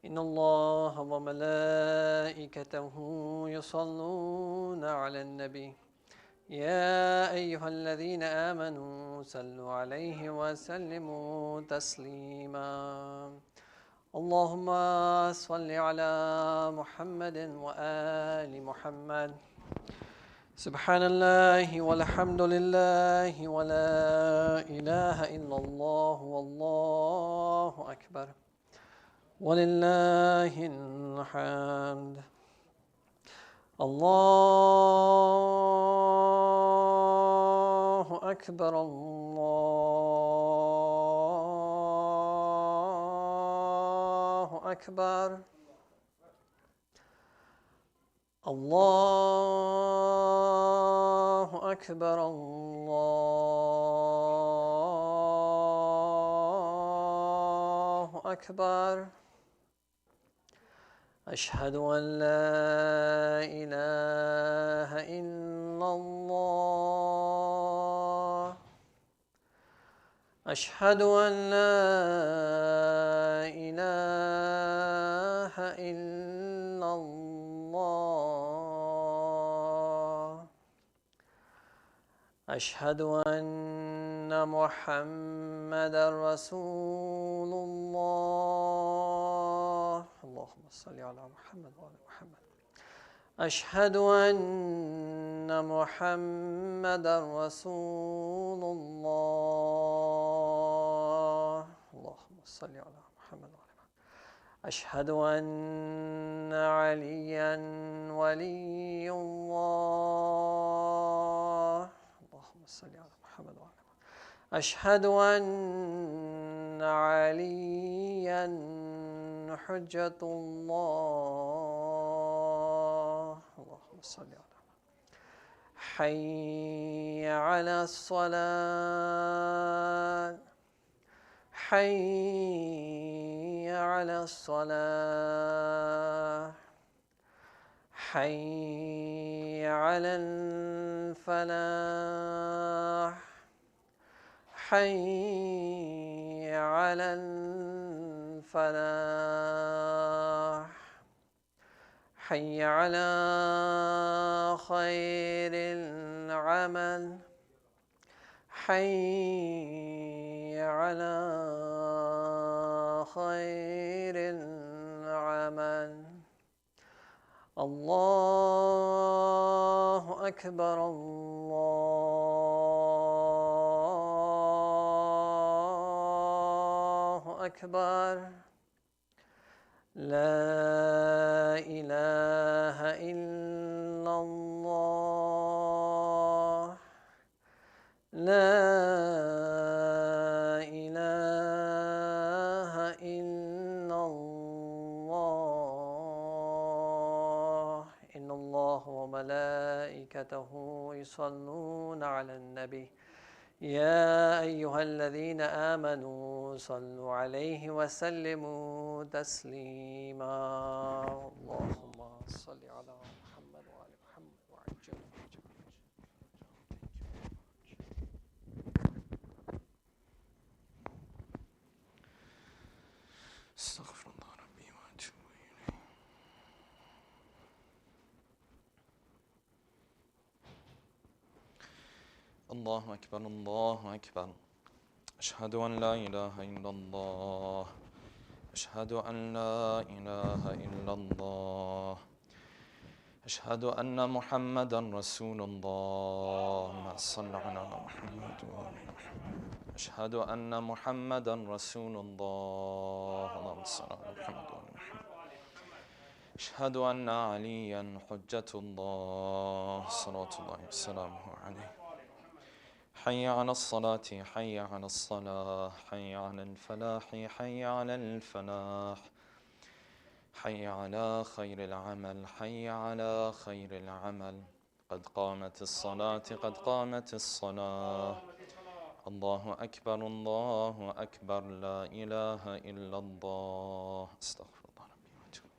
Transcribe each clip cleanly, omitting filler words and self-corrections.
إن الله وملائكته يصلون على النبي يا أيها الذين آمنوا صلوا عليه وسلموا تسليما اللهم صل على محمد وآل محمد سبحان الله والحمد لله ولا إله إلا الله والله أكبر ولله الحمد الله أكبر الله أكبر الله أكبر الله أكبر أشهد أن لا إله إلا الله أشهد أن لا إله إلا الله أشهد أن محمدا رسول الله اللهم صل على محمد وعلى محمد أشهد أن محمدا رسول الله اللهم صل على محمد وعلى محمد أشهد أن عليا ولي الله اللهم صل على محمد وعلى محمد أشهد أن عليا حجة الله اللهم صل على حي على الصلاة حي على الصلاة حي على الفلاح حي على الفلاح حي على خير العمل حي على خير العمل الله أكبر الله أكبر لا إله إلا الله لا إله إلا الله إن الله وملائكته يصلون على النبي يا أيها الذين آمنوا صلوا عليه وسلموا تسليما اللهم صل على محمد وعلى محمد وعجل استغفر الله ربي وأتوب إليه الله أكبر الله أكبر أشهد أن لا إله إلا الله أشهد أن لا إله إلا الله أشهد أن محمدا رسول الله اللهم صل على محمد وآل محمد أشهد أن محمدا رسول الله اللهم صل على محمد وآل محمد أشهد أن عليا حجة الله صلوات الله وسلامه عليه حي على الصلاة حي على الصلاة حي على الفلاح حي على الفلاح حي على خير العمل حي على خير العمل قد قامت الصلاة قد قامت الصلاة الله أكبر الله أكبر لا إله إلا الله استغفر الله ربي وأتوب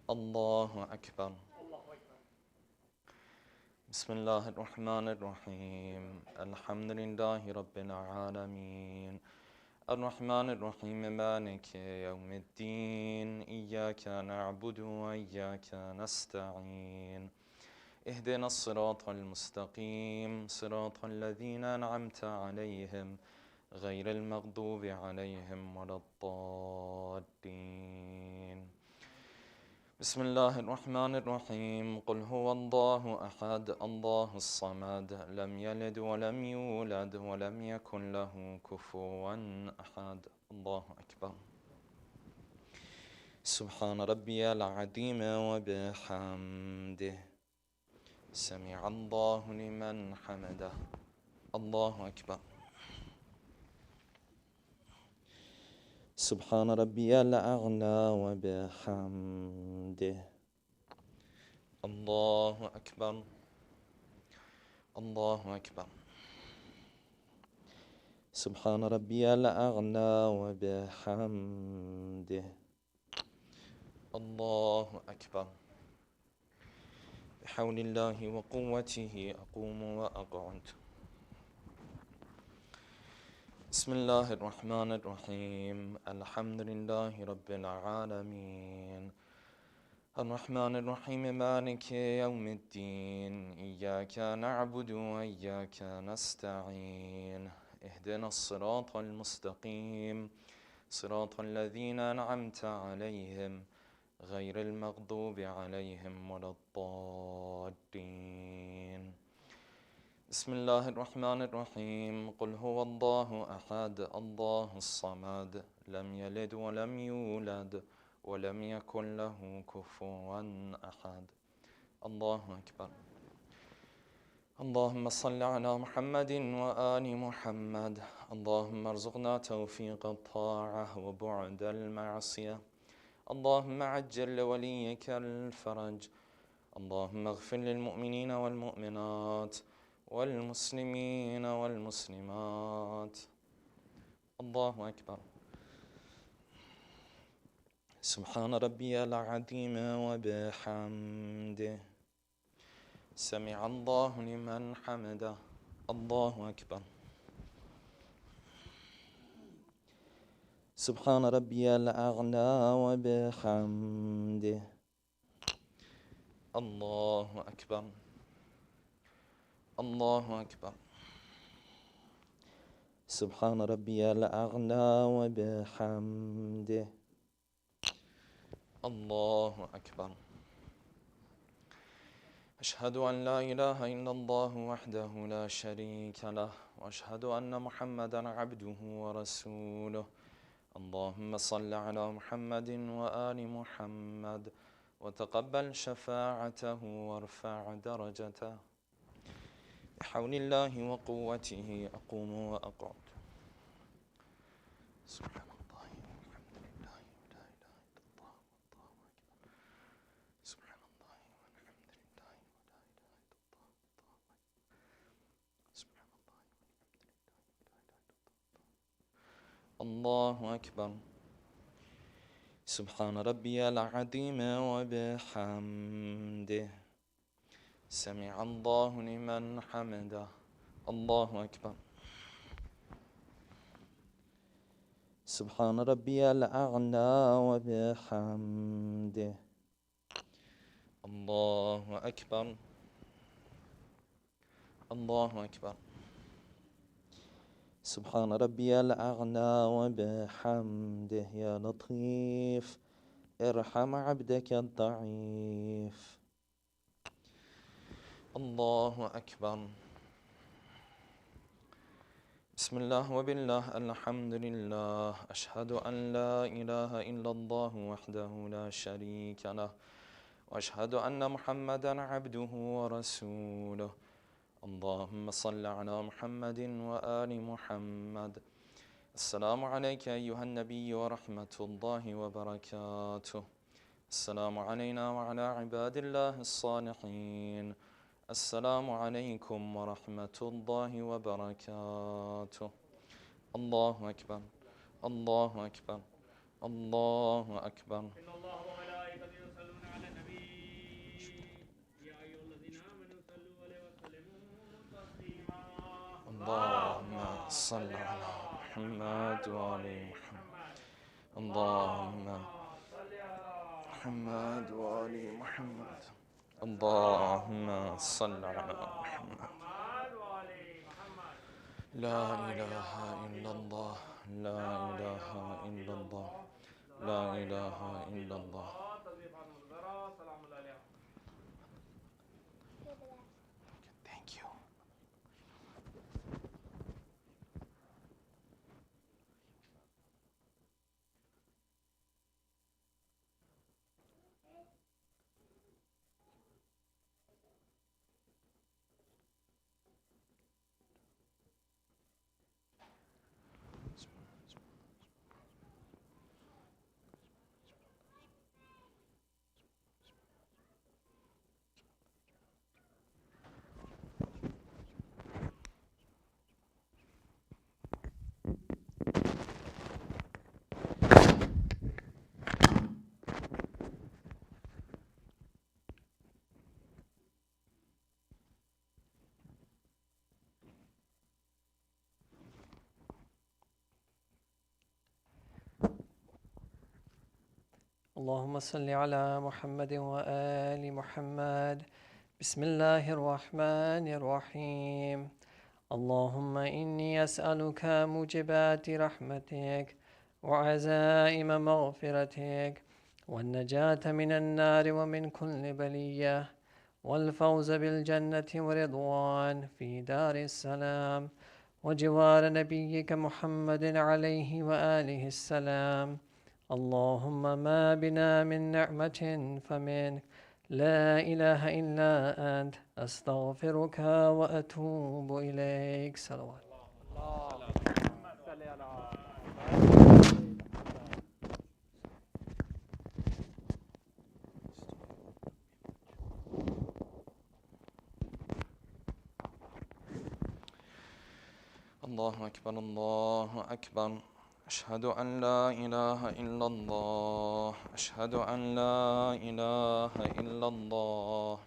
الله أكبر بسم الله الرحمن الرحيم الحمد لله رب العالمين الرحمن الرحيم مالك يوم الدين إياك نعبد وإياك نستعين اهدنا الصراط المستقيم صراط الذين أنعمت عليهم غير المغضوب عليهم ولا الضالين بسم الله الرحمن الرحيم قل هو الله أحد الله الصمد لم يلد ولم يولد ولم يكن له كفوا أحد الله أكبر سبحان ربي العظيم وبحمده سمع الله لمن حمده الله أكبر سبحان ربي الأعلى وبحمده الله أكبر الله أكبر سبحان ربي الأعلى وبحمده الله أكبر بحول الله وقوته أقوم وأقعد بسم الله الرحمن الرحيم الحمد لله رب العالمين الرحمن الرحيم مالك يوم الدين إياك نعبد وإياك نستعين اهدنا الصراط المستقيم صراط الذين أنعمت عليهم غير المغضوب عليهم ولا الضالين بسم الله الرحمن الرحيم قل هو الله أحد الله الصمد لم يلد ولم يولد ولم يكن له كفوا أحد الله أكبر اللهم صل على محمد وآل محمد اللهم ارزقنا توفيق الطاعة وبعد المعصية اللهم عجل لوليك الفرج اللهم اغفر للمؤمنين والمؤمنات والمسلمين والمسلمات الله أكبر سبحان ربي العظيم وبحمده سمع الله لمن حمده الله أكبر سبحان ربي الأعلى وبحمده الله أكبر الله أكبر سبحان ربي الأعلى وبحمده الله أكبر أشهد أن لا إله إلا الله وحده لا شريك له وأشهد أن محمدا عبده ورسوله اللهم صل على محمد وآل محمد وتقبل شفاعته وارفع درجته بحول الله وقوته أقوم وأقعد سبحان الله والحمد لله ولا إله إلا الله والله أكبر سبحان الله والحمد لله ولا إله إلا الله والله أكبر سبحان الله والحمد لله ولا إله إلا الله الله أكبر سبحان ربي العظيم وبحمده سمع الله لمن حمده الله أكبر سبحان ربي الأعلى وبحمده الله أكبر الله أكبر سبحان ربي الأعلى وبحمده يا لطيف ارحم عبدك الضعيف الله أكبر بسم الله وبالله الحمد لله أشهد أن لا إله إلا الله وحده لا شريك له وأشهد أن محمدا عبده ورسوله اللهم صل على محمد وآل محمد السلام عليك أيها النبي ورحمة الله وبركاته السلام علينا وعلى عباد الله الصالحين السلام عليكم ورحمة الله وبركاته الله أكبر الله أكبر الله أكبر إن الله وملائكته يصلون على النبي يا أيها الذين آمنوا صلوا عليه وسلموا تسليما اللهم صل على محمد وآل محمد. اللهم محمد وآل محمد. اللهم صل على محمد. لا إله إلا الله، لا إله إلا الله، لا إله إلا الله. Thank you. اللهم صل على محمد وآل محمد. بسم الله الرحمن الرحيم. اللهم إني أسألك موجبات رحمتك وعزائم مغفرتك والنجاة من النار ومن كل بلية والفوز بالجنة ورضوان في دار السلام وجوار نبيك محمد عليه وآله السلام. اللهم ما بنا من نعمة فمنك، لا إله إلا أنت، أستغفرك وأتوب إليك. صلوات الله أكبر، الله أكبر. أشهد أن لا إله إلا الله، أشهد أن لا إله إلا الله،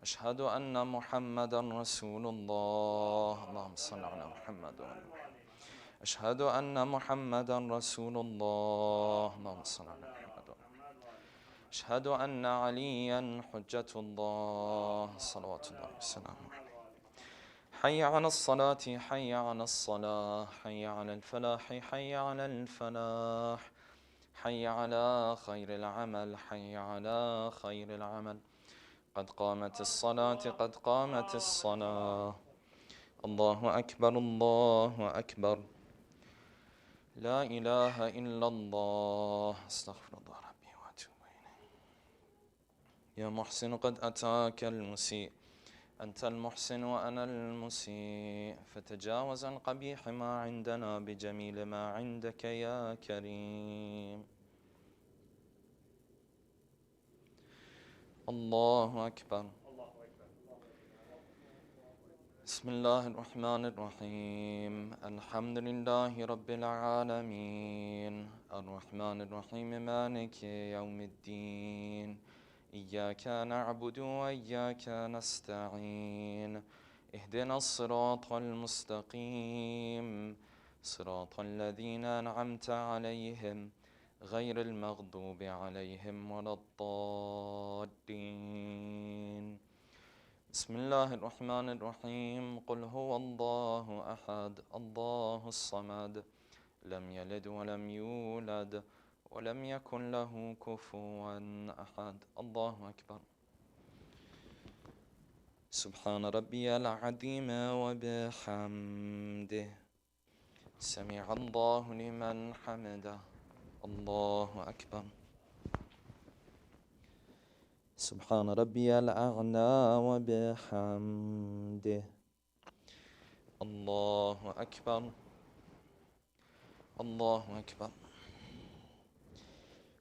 أشهد أن محمدا رسول الله. اللهم صل على محمد وآل محمد. أشهد أن محمدا رسول الله. اللهم صل على محمد وآل محمد. أشهد أن عليا حجة الله صلوات الله وسلامه عليه. حي على الصلاة، حي على الصلاة، حي على الفلاح، حي على الفلاح، حي على خير العمل، حي على خير العمل. قد قامت الصلاة، قد قامت الصلاة. الله أكبر، الله أكبر. لا إله إلا الله. استغفر الله ربي وأتوب إليه. يا محسن قد أتاك المسيء، أنت المحسن وأنا المسيء، فتجاوز عن قبيح ما عندنا بجميل ما عندك يا كريم. الله أكبر. بسم الله الرحمن الرحيم. الحمد لله رب العالمين، الرحمن الرحيم، مالك يوم الدين. إياك نعبد وإياك نستعين. اهدنا الصراط المستقيم، صراط الذين أنعمت عليهم غير المغضوب عليهم ولا الضالين. بسم الله الرحمن الرحيم. قل هو الله أحد، الله الصمد، لم يلد ولم يولد ولم يكن له كفوا أحد. الله أكبر. سبحان ربي العظيم وبحمده، سمع الله لمن حمده. الله أكبر. سبحان ربي الأعلى وبحمده. الله أكبر، الله أكبر.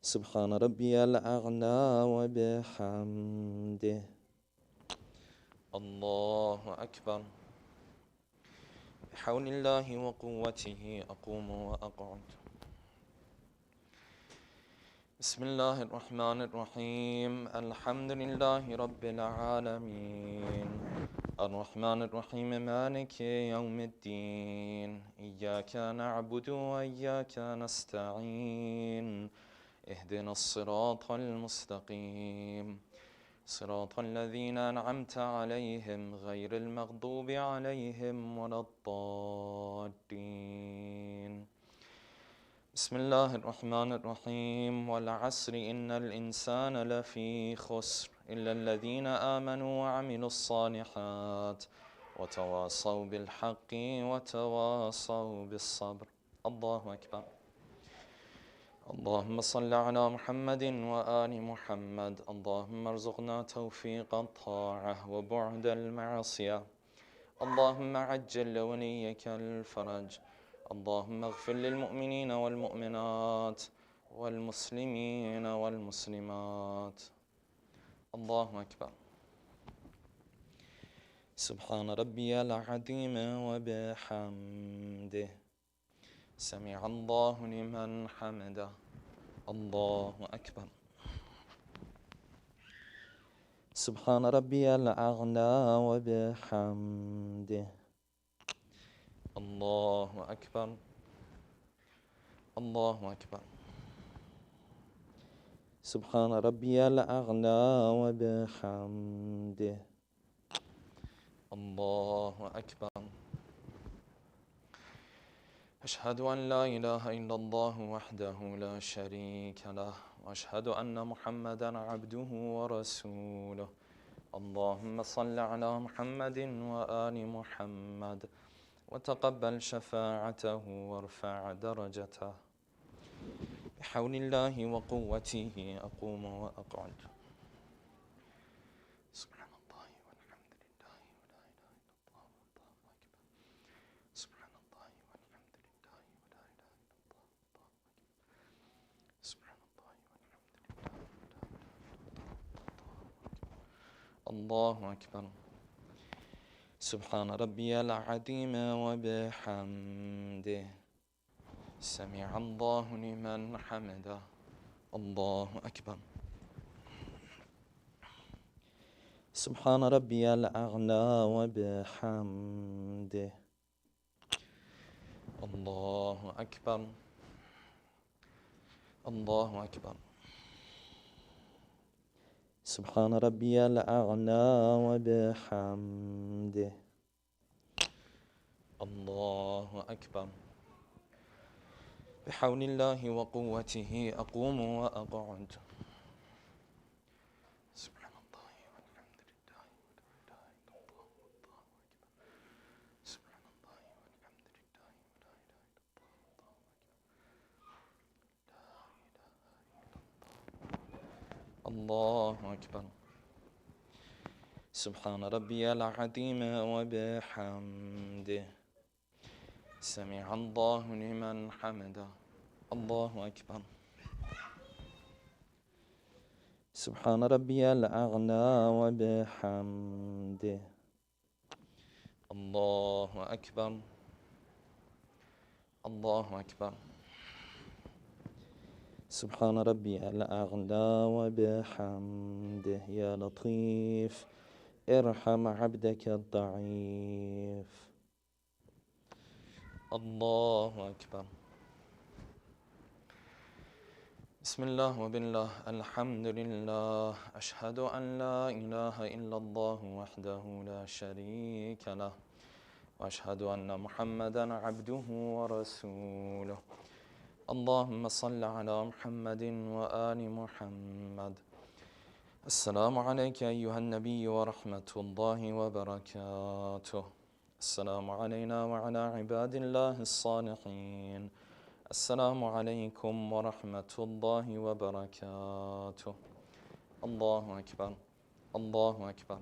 سبحان ربي الأعلى وبحمده. الله أكبر. بحول الله وقوته أقوم وأقعد. بسم الله الرحمن الرحيم. الحمد لله رب العالمين، الرحمن الرحيم مالك يوم الدين إياك نعبد وإياك نستعين اهدنا الصراط المستقيم صراط الذين أنعمت عليهم غير المغضوب عليهم ولا الضالين بسم الله الرحمن الرحيم والعصر إن الإنسان لفي خسر إلا الذين آمنوا وعملوا الصالحات وتواصوا بالحق وتواصوا بالصبر الله أكبر اللهم صل على محمد وآل محمد اللهم ارزقنا توفيق الطاعة وبعد المعصية اللهم عجل لوليك الفرج اللهم اغفر للمؤمنين والمؤمنات والمسلمين والمسلمات الله أكبر سبحان ربي العظيم وبحمده سمع الله لمن حمده الله أكبر سبحان ربي الأعلى وبحمده الله أكبر الله أكبر سبحان ربي الأعلى وبحمده الله أكبر أشهد أن لا إله إلا الله وحده لا شريك له وأشهد أن محمدا عبده ورسوله اللهم صل على محمد وآل محمد وتقبل شفاعته وارفع درجته بحول الله وقوته أقوم وأقعد سبحان الله والحمد لله ولا إله إلا الله والله أكبر سبحان الله والحمد لله ولا إله إلا الله والله أكبر سبحان الله والحمد لله الله أكبر سبحان ربي العظيم وبحمده سمع الله لمن حمده الله أكبر سبحان ربي الأعلى وبحمده الله أكبر الله أكبر سبحان ربي الأعلى وبحمده الله أكبر بحول الله وقوته أقوم وأقعد سبحان الله والحمد لله ولا إله إلا الله والله أكبر سبحان الله والحمد لله ولا إله إلا الله والله أكبر لا إله إلا الله أكبر سبحان ربي العظيم وبحمده سمع الله لمن حمده الله أكبر سبحان ربي الأعلى وبحمده الله أكبر الله أكبر سبحان ربي الأعلى وبحمده يا لطيف ارحم عبدك الضعيف الله أكبر بسم الله وبالله الحمد لله أشهد أن لا إله إلا الله وحده لا شريك له وأشهد أن محمدا عبده ورسوله اللهم صل على محمد وآل محمد السلام عليك أيها النبي ورحمة الله وبركاته السلام علينا وعلى عباد الله الصالحين السلام عليكم ورحمة الله وبركاته الله أكبر الله أكبر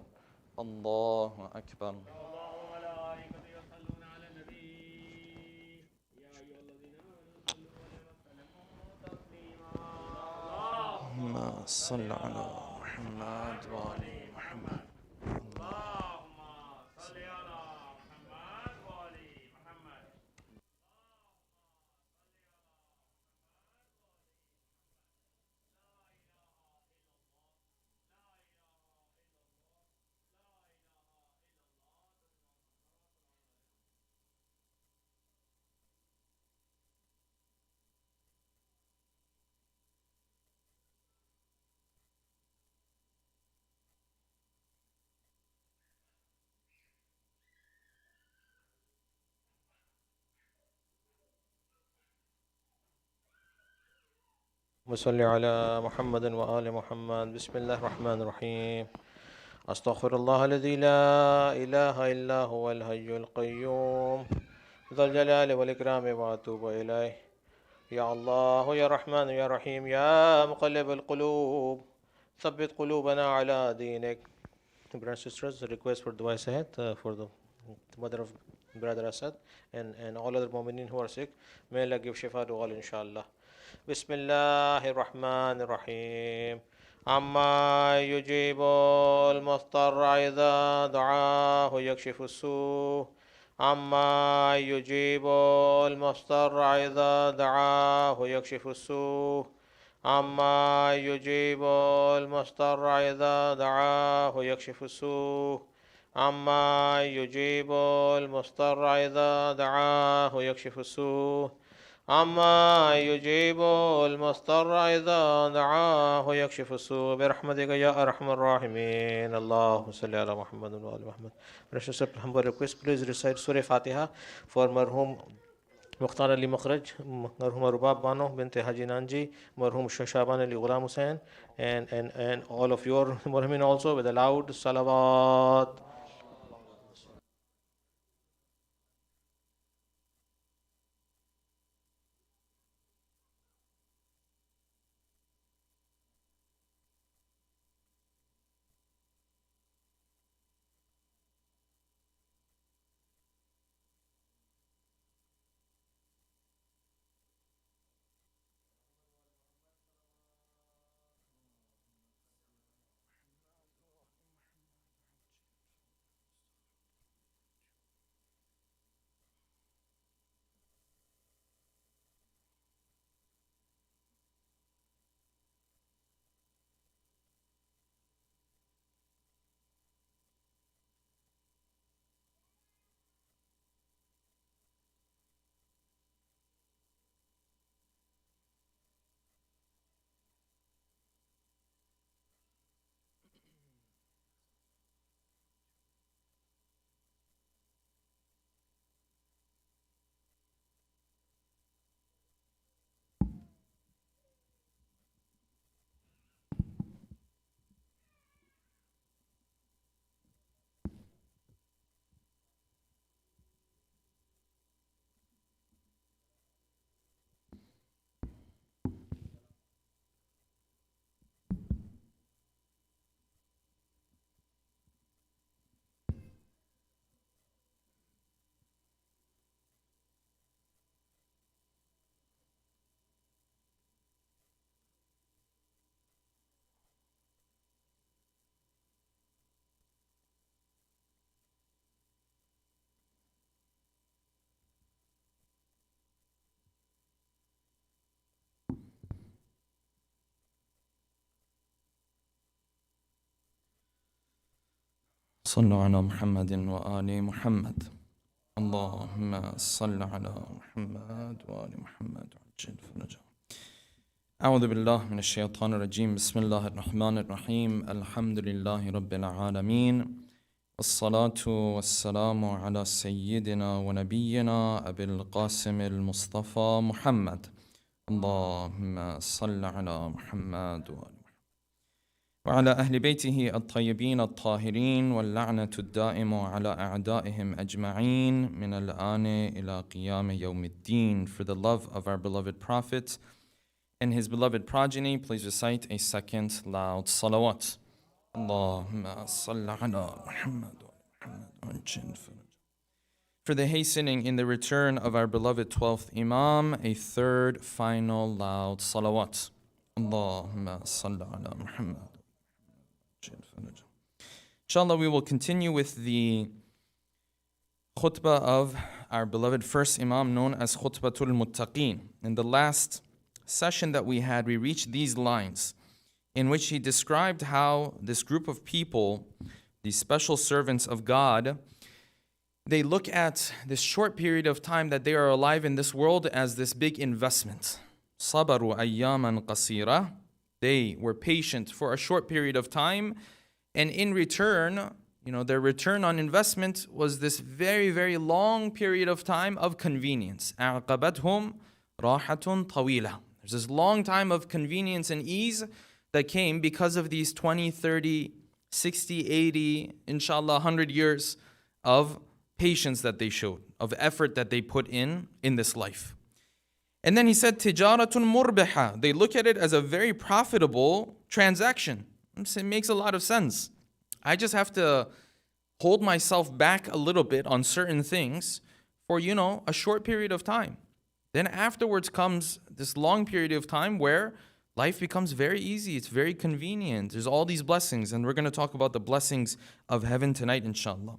الله أكبر الله وملائكته يصلون على النبي يا أيها الذين آمنوا صلوا عليه وسلموا تسليما اللهم صل على محمد وآل محمد اللهم صل على محمد وآل محمد وصل على محمد وآل محمد. بسم الله الرحمن الرحيم. أستغفر الله الذي لا إله إلا هو الحي القيوم ذو الجلال والإكرام وأتوب إليه. يا الله يا رحمن يا رحيم يا مقلب القلوب ثبت قلوبنا على دينك. Brothers and sisters, the request for dua Sahat for the mother of brother Asad and all other mu'minin who are sick. May Allah give shifa to all inshallah. بسم الله الرحمن الرحيم. عما يجيب المضطر إذا دعاه يكشف السوء. عما يجيب المضطر إذا دعاه يكشف السوء. عما يجيب المضطر إذا دعاه يكشف السوء. عما يجيب المضطر إذا دعاه يكشف السوء. عما يجيب المضطر إذا دعاه يكشف السوء برحمتك يا أرحم الراحمين. اللهم صل على محمد وآل محمد. Precious humble request, please recite Surah Fatiha for marhum Mukhtar Ali Makhraj, marhum Rubab Bano bint Haji Nanji, marhum Shaban Ali Ghulam Hussain, and all of your marhumin also with a loud salawat. صلوا على محمد وآل محمد. اللهم صل على محمد وآل محمد وعجل فرجهم. أعوذ بالله من الشيطان الرجيم. بسم الله الرحمن الرحيم. الحمد لله رب العالمين، والصلاة والسلام على سيدنا ونبينا أبي القاسم المصطفى محمد. اللهم صل على محمد وعلى أهل بيته الطيبين الطاهرين، واللعنة الدائم على أعدائهم أجمعين من الآن إلى قيام يوم الدين. For the love of our beloved Prophet and his beloved progeny, please recite a second loud salawat. Allahumma salli ala Muhammad wa ajil faraj. For the hastening in the return of our beloved 12th Imam, a third final loud salawat. Allahumma salli ala Muhammad. Inshallah, we will continue with the khutbah of our beloved first Imam, known as Khutbatul Muttaqeen. In the last session that we had, we reached these lines in which he described how this group of people, these special servants of God, they look at this short period of time that they are alive in this world as this big investment. Sabaru ayyaman qasira. They were patient for a short period of time, and in return, their return on investment was this very, very long period of time of convenience. أَعْقَبَتْهُمْ رَاحَةٌ طَوِيلَةٌ. There's this long time of convenience and ease that came because of these 20, 30, 60, 80, inshallah, 100 years of patience that they showed, of effort that they put in this life. And then he said, tijaratun murbiha. They look at it as a very profitable transaction. It makes a lot of sense. I just have to hold myself back a little bit on certain things for, a short period of time. Then afterwards comes this long period of time where life becomes very easy. It's very convenient. There's all these blessings. And we're going to talk about the blessings of heaven tonight, inshallah.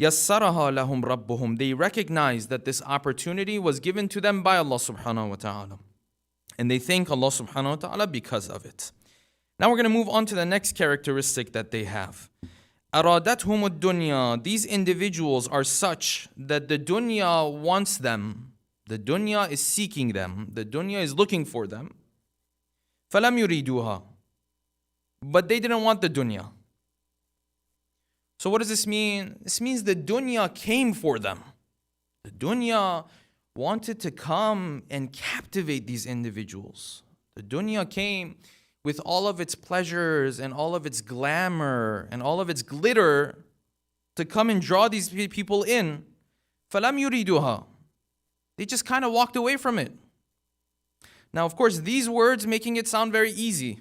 يَسَّرَهَا لَهُمْ رَبُّهُمْ. They recognize that this opportunity was given to them by Allah subhanahu wa ta'ala. And they thank Allah subhanahu wa ta'ala because of it. Now we're going to move on to the next characteristic that they have. أَرَادَتْهُمُ الدُّنْيَا. These individuals are such that the dunya wants them. The dunya is seeking them. The dunya is looking for them. فَلَمْ يُرِيدُوهَا. But they didn't want the dunya. So what does this mean? This means the dunya came for them. The dunya wanted to come and captivate these individuals. The dunya came with all of its pleasures and all of its glamour and all of its glitter to come and draw these people in. فَلَمْ يُرِيدُوهَا. They just kind of walked away from it. Now, of course, these words making it sound very easy.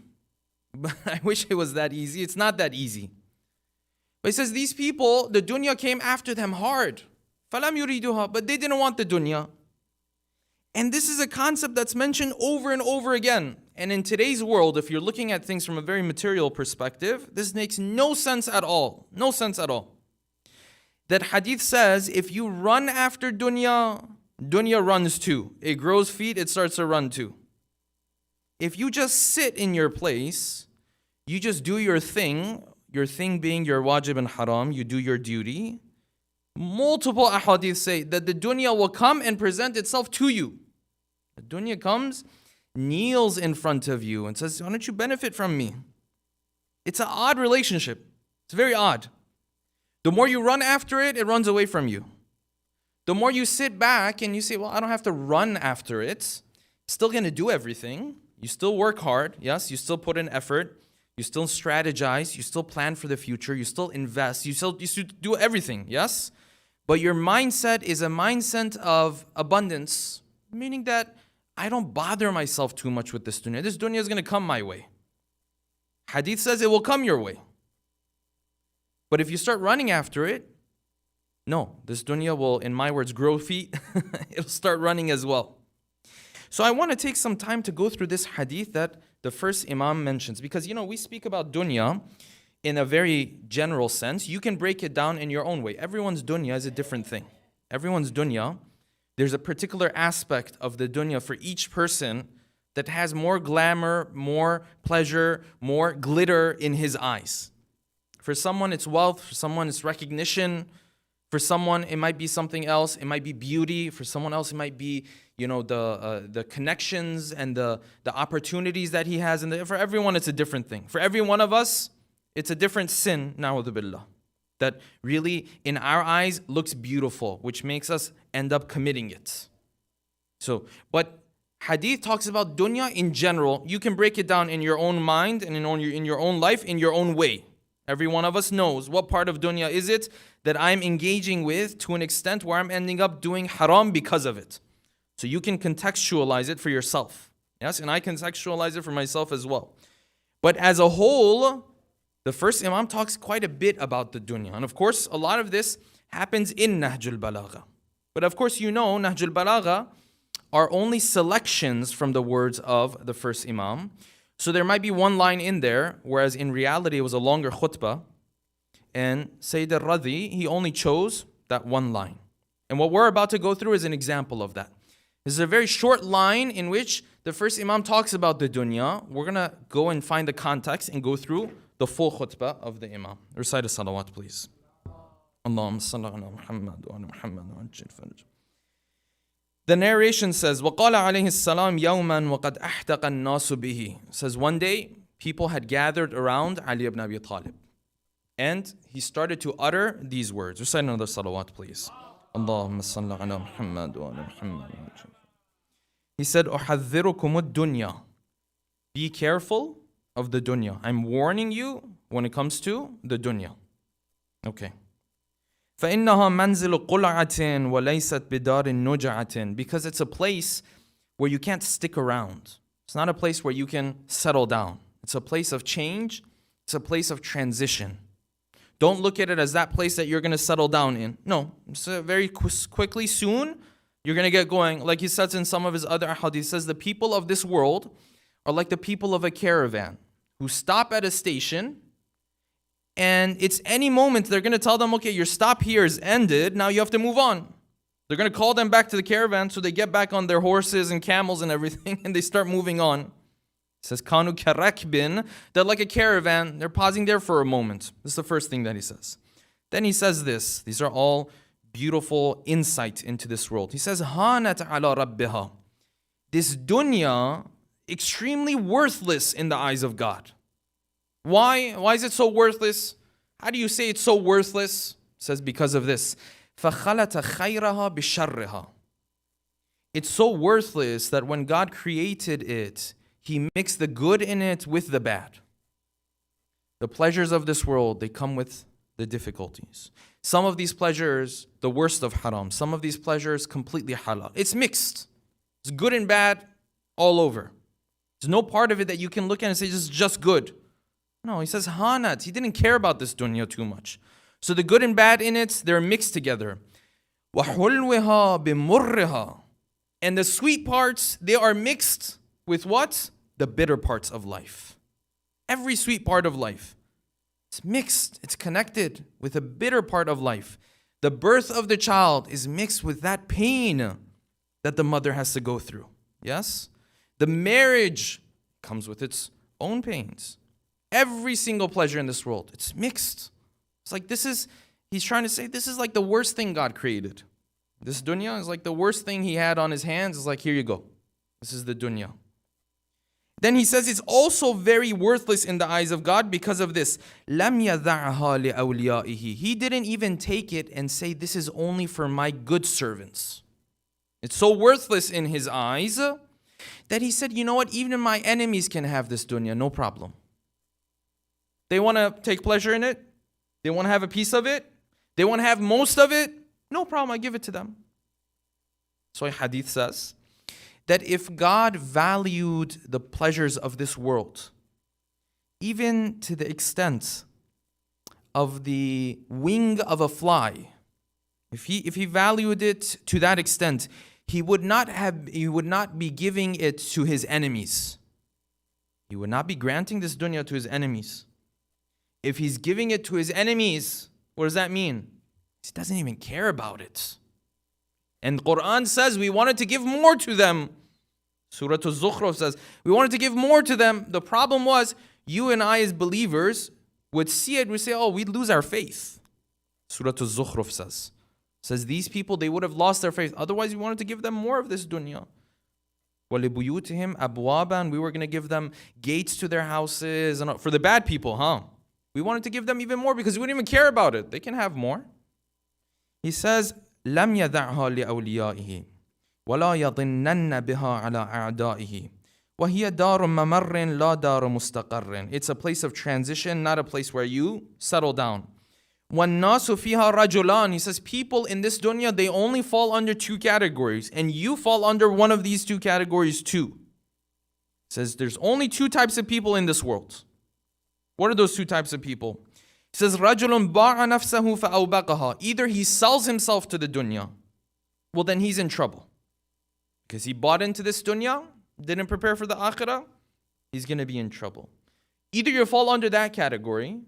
But I wish it was that easy. It's not that easy. But he says these people, the dunya came after them hard. فَلَمْ يُرِيدُوهَا. But they didn't want the dunya. And this is a concept that's mentioned over and over again. And in today's world, if you're looking at things from a very material perspective, this makes no sense at all. No sense at all. That hadith says, if you run after dunya, dunya runs too. It grows feet, it starts to run too. If you just sit in your place, you just do your thing being your wajib and haram, you do your duty. Multiple ahadith say that the dunya will come and present itself to you. The dunya comes, kneels in front of you and says, why don't you benefit from me? It's an odd relationship. It's very odd. The more you run after it, it runs away from you. The more you sit back and you say, well, I don't have to run after it. Still going to do everything. You still work hard. Yes, you still put in effort. You still strategize. You still plan for the future. You still invest. You still do everything. Yes? But your mindset is a mindset of abundance, meaning that I don't bother myself too much with this dunya. This dunya is going to come my way. Hadith says it will come your way. But if you start running after it, no, this dunya will, in my words, grow feet. It'll start running as well. So I want to take some time to go through this hadith that the first imam mentions. Because, we speak about dunya in a very general sense. You can break it down in your own way. Everyone's dunya is a different thing. Everyone's dunya, there's a particular aspect of the dunya for each person that has more glamour, more pleasure, more glitter in his eyes. For someone, it's wealth. For someone, it's recognition. For someone, it might be something else. It might be beauty. For someone else, it might be, the connections and the opportunities that he has. And for everyone, it's a different thing. For every one of us, it's a different sin, na'udhu billah, that really, in our eyes, looks beautiful, which makes us end up committing it. So, but hadith talks about dunya in general. You can break it down in your own mind and in your own life, in your own way. Every one of us knows what part of dunya is it that I'm engaging with to an extent where I'm ending up doing haram because of it. So you can contextualize it for yourself. Yes, and I contextualize it for myself as well. But as a whole, the first imam talks quite a bit about the dunya. And of course, a lot of this happens in Nahjul Balagha. But of course, Nahjul Balagha are only selections from the words of the first imam. So there might be one line in there, whereas in reality it was a longer khutbah. And Sayyid al-Radhi, he only chose that one line. And what we're about to go through is an example of that. This is a very short line in which the first imam talks about the dunya. We're going to go and find the context and go through the full khutbah of the imam. Recite a salawat, please. Allahumma salli ala Muhammad wa ala Muhammad wa ajil faraj. The narration says, وَقَالَ عَلَيْهِ السَّلَامِ يَوْمًا وَقَدْ أَحْتَقَ النَّاسُ بِهِ. Says one day, people had gathered around Ali ibn Abi Talib. And he started to utter these words. Recite another salawat, please. Allahumma salli ala Muhammad wa ala Muhammad. He said, أُحَذِّرُكُمُ الدُّنْيَا. Be careful of the dunya. I'm warning you when it comes to the dunya. Okay. فَإِنَّهَا مَنْزِلُ قُلْعَةٍ وَلَيْسَتْ بِدَارٍ نُجَعَةٍ. Because it's a place where you can't stick around. It's not a place where you can settle down. It's a place of change. It's a place of transition. Don't look at it as that place that you're going to settle down in. No, it's very quickly, soon, you're going to get going. Like he says in some of his other hadith, he says the people of this world are like the people of a caravan who stop at a station, and it's any moment they're going to tell them, okay, your stop here is ended, now you have to move on. They're going to call them back to the caravan, so they get back on their horses and camels and everything, and they start moving on. It says, Kanu karakbin, they're like a caravan, they're pausing there for a moment. This is the first thing that he says. Then he says this, these are all beautiful insight into this world. He says, Hanat ala rabbiha. This dunya, extremely worthless in the eyes of God. Why? Why is it so worthless? How do you say it's so worthless? It says because of this. فَخَلَتَ خَيْرَهَا بِشَرِّهَا. It's so worthless that when God created it, He mixed the good in it with the bad. The pleasures of this world, they come with the difficulties. Some of these pleasures, the worst of haram. Some of these pleasures, completely halal. It's mixed. It's good and bad all over. There's no part of it that you can look at and say, this is just good. No, he says, hanat. He didn't care about this dunya too much. So the good and bad in it, they're mixed together. وَحُلْوِهَا بِمُرِّهَا. And the sweet parts, they are mixed with what? The bitter parts of life. Every sweet part of life. It's mixed. It's connected with a bitter part of life. The birth of the child is mixed with that pain that the mother has to go through. Yes? The marriage comes with its own pains. Every single pleasure in this world, it's mixed. It's like he's trying to say this is like the worst thing God created. This dunya is like the worst thing He had on His hands. It's like, here you go. This is the dunya. Then he says it's also very worthless in the eyes of God because of this. لَمْ يَذَعْهَا لِأَوْلِيَائِهِ. He didn't even take it and say, this is only for my good servants. It's so worthless in His eyes that He said, you know what, even my enemies can have this dunya, no problem. They want to take pleasure in it. They want to have a piece of it. They want to have most of it. No problem, I give it to them. So a hadith says that if God valued the pleasures of this world, even to the extent of the wing of a fly, if he valued it to that extent, he would not be giving it to His enemies. He would not be granting this dunya to His enemies. If He's giving it to His enemies, what does that mean? He doesn't even care about it. And the Quran says we wanted to give more to them. Surah Al-Zukhruf says we wanted to give more to them. The problem was you and I as believers would see it and we say, oh, we'd lose our faith. Surah Al-Zukhruf says these people, they would have lost their faith. Otherwise, we wanted to give them more of this dunya. وَلِبُيُوتِهِمْ أَبْوَابًا. We were going to give them gates to their houses. And for the bad people, we wanted to give them even more because we wouldn't even care about it. They can have more. He says, لَمْ يَذَعْهَا لِأَوْلِيَائِهِ وَلَا يَضِنَّنَّ بِهَا عَلَىٰ أَعْدَائِهِ وَهِيَ دَارٌ مَمَرٍ لَا دَارٌ مُسْتَقَرٍ. It's a place of transition, not a place where you settle down. وَالنَّاسُ فِيهَا رَجُلَانِ. He says, people in this dunya, they only fall under two categories. And you fall under one of these two categories too. He says, there's only two types of people in this world. What are those two types of people? He says, رَجُلٌ بَاعَ نَفْسَهُ فَأَوْبَقَهَا. Either he sells himself to the dunya, well then he's in trouble. Because he bought into this dunya, didn't prepare for the akhirah, he's going to be in trouble. Either you fall under that category,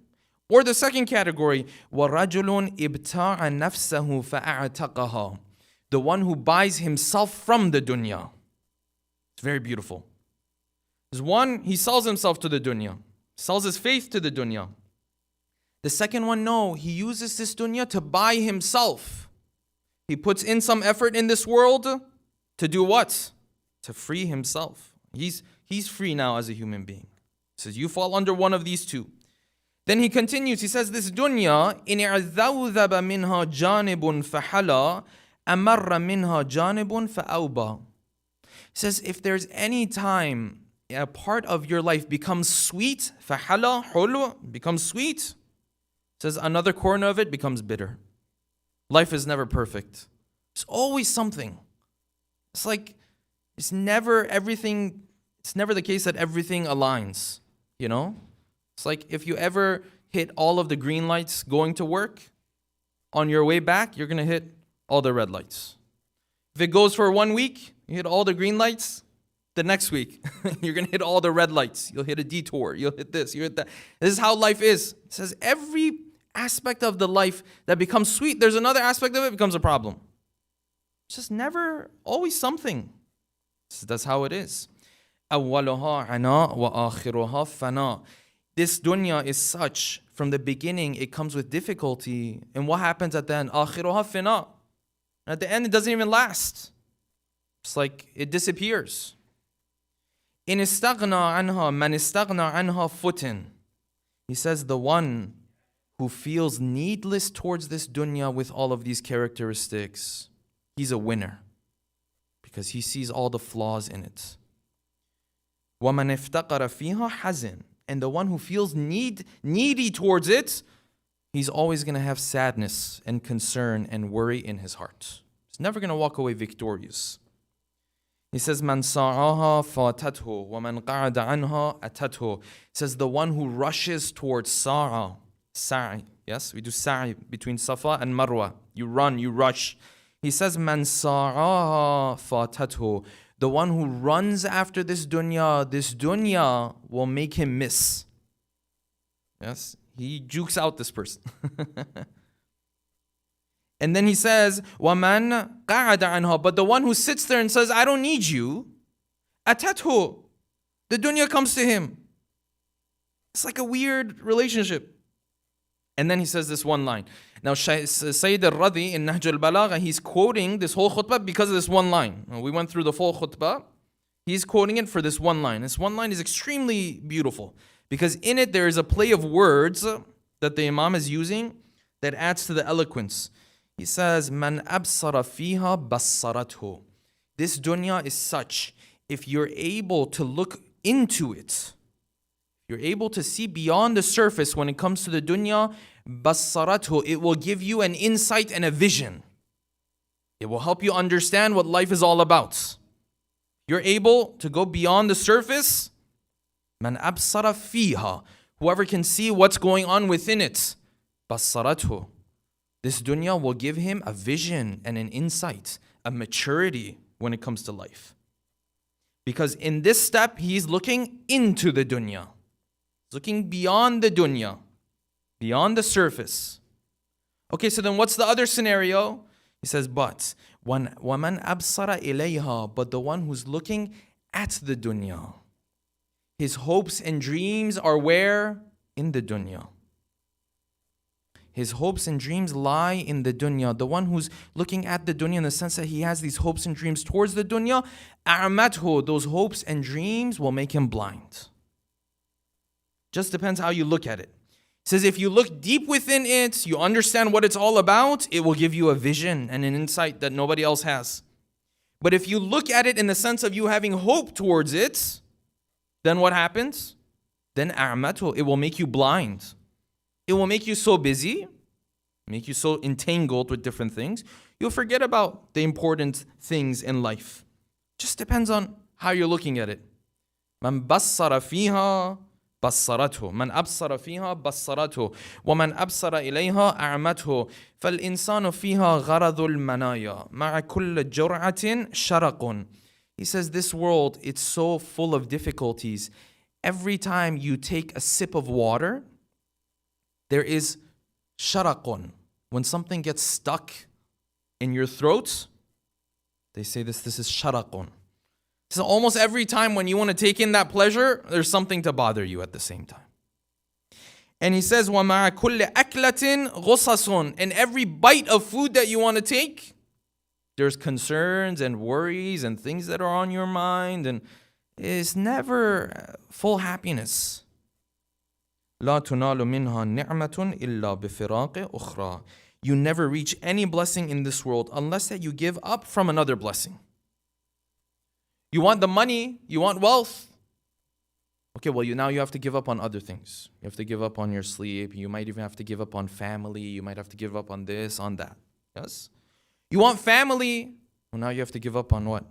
or the second category, وَرَجُلٌ إِبْتَاعَ نَفْسَهُ فَأَعْتَقَهَا. The one who buys himself from the dunya. It's very beautiful. There's one, he sells himself to the dunya. Sells his faith to the dunya. The second one, no, he uses this dunya to buy himself. He puts in some effort in this world to do what? To free himself. He's free now as a human being. He says, you fall under one of these two. Then he continues, he says, this dunya, إِنْ اعْذَوْذَبَ مِنْهَا جَانِبٌ فَحَلَى أَمَرَّ مِنْهَا جَانِبٌ فَأَوْبَى. says, if there's any time a part of your life becomes sweet, فَحَلَى حُلْوَ, becomes sweet, says another corner of it becomes bitter. Life is never perfect. There's always something. It's like, it's never the case that everything aligns, you know? It's like if you ever hit all of the green lights going to work, on your way back, you're going to hit all the red lights. If it goes for 1 week, you hit all the green lights. The next week, you're going to hit all the red lights. You'll hit a detour. You'll hit this. You hit that. This is how life is. It says every aspect of the life that becomes sweet, there's another aspect of it becomes a problem. It's just never, always something. So that's how it is. أولها عناء وآخرها فناء. This dunya is such, from the beginning, it comes with difficulty. And what happens at the end? آخرها فناء. At the end, it doesn't even last. It's like it disappears. إن استغنى عنها من استغنى عنها فتن. He says the one who feels needless towards this dunya with all of these characteristics, he's a winner because he sees all the flaws in it. وَمَنْ افتقر فيها حزن. And the one who feels needy towards it, he's always going to have sadness and concern and worry in his heart. He's never going to walk away victorious. He says, مَنْ سَعَاهَا فَاتَتْهُ وَمَنْ قَعَدَ عَنْهَا أَتَتْهُ. He says, the one who rushes towards sa'i. Yes, we do sa'i between Safa and Marwa. You run, you rush. He says, مَنْ سَعَاهَا فَاتَتْهُ. The one who runs after this dunya will make him miss. Yes, he jukes out this person. And then he says, وَمَنْ قَعَدَ عَنْهَا. But the one who sits there and says, I don't need you, أَتَتْهُ. The dunya comes to him. It's like a weird relationship. And then he says this one line. Now, Sayyid al-Radi in Nahj al-Balagha, he's quoting this whole khutbah because of this one line. We went through the full khutbah. He's quoting it for this one line. This one line is extremely beautiful because in it there is a play of words that the Imam is using that adds to the eloquence. He says, "Man absara fiha bassarathu." This dunya is such, if you're able to look into it, you're able to see beyond the surface when it comes to the dunya, bassarathu, it will give you an insight and a vision. It will help you understand what life is all about. You're able to go beyond the surface. Man absara fiha. Whoever can see what's going on within it, bassarathu. This dunya will give him a vision and an insight, a maturity when it comes to life. Because in this step, he's looking into the dunya. He's looking beyond the dunya, beyond the surface. Okay, so then what's the other scenario? He says, but وَمَنْ أَبْصَرَ إِلَيْهَا. But the one who's looking at the dunya, his hopes and dreams are where? In the dunya. His hopes and dreams lie in the dunya. The one who's looking at the dunya in the sense that he has these hopes and dreams towards the dunya, أَعْمَتْهُ. Those hopes and dreams will make him blind. Just depends how you look at it. He says if you look deep within it, you understand what it's all about, it will give you a vision and an insight that nobody else has. But if you look at it in the sense of you having hope towards it, then what happens? Then أَعْمَتْهُ. It will make you blind. It will make you so busy, make you so entangled with different things, you'll forget about the important things in life. Just depends on how you're looking at it. مَنْ بَصَّرَ فِيهَا بَصَّرَتْهُ مَنْ أَبْصَرَ فِيهَا بَصَّرَتْهُ وَمَنْ أَبْصَرَ إِلَيْهَا أَعْمَتْهُ فَالْإِنسَانُ فِيهَا غَرَضُ الْمَنَايَا مَعَ كُلِّ جُرْعَةٍ شَرَقٌ. He says this world, it's so full of difficulties. Every time you take a sip of water, there is sharaqun. When something gets stuck in your throat, they say this is sharaqun. So almost every time when you want to take in that pleasure, there's something to bother you at the same time. And he says, وَمَعَ كُلِّ أَكْلَةٍ غُصَصٌ. And every bite of food that you want to take, there's concerns and worries and things that are on your mind, and it's never full happiness. لا تنال منها نعمة إلا بفراق أخرى. You never reach any blessing in this world unless that you give up from another blessing. You want the money, you want wealth. Okay, well, now you have to give up on other things. You have to give up on your sleep. You might even have to give up on family. You might have to give up on this, on that. Yes? You want family. Well, now you have to give up on what?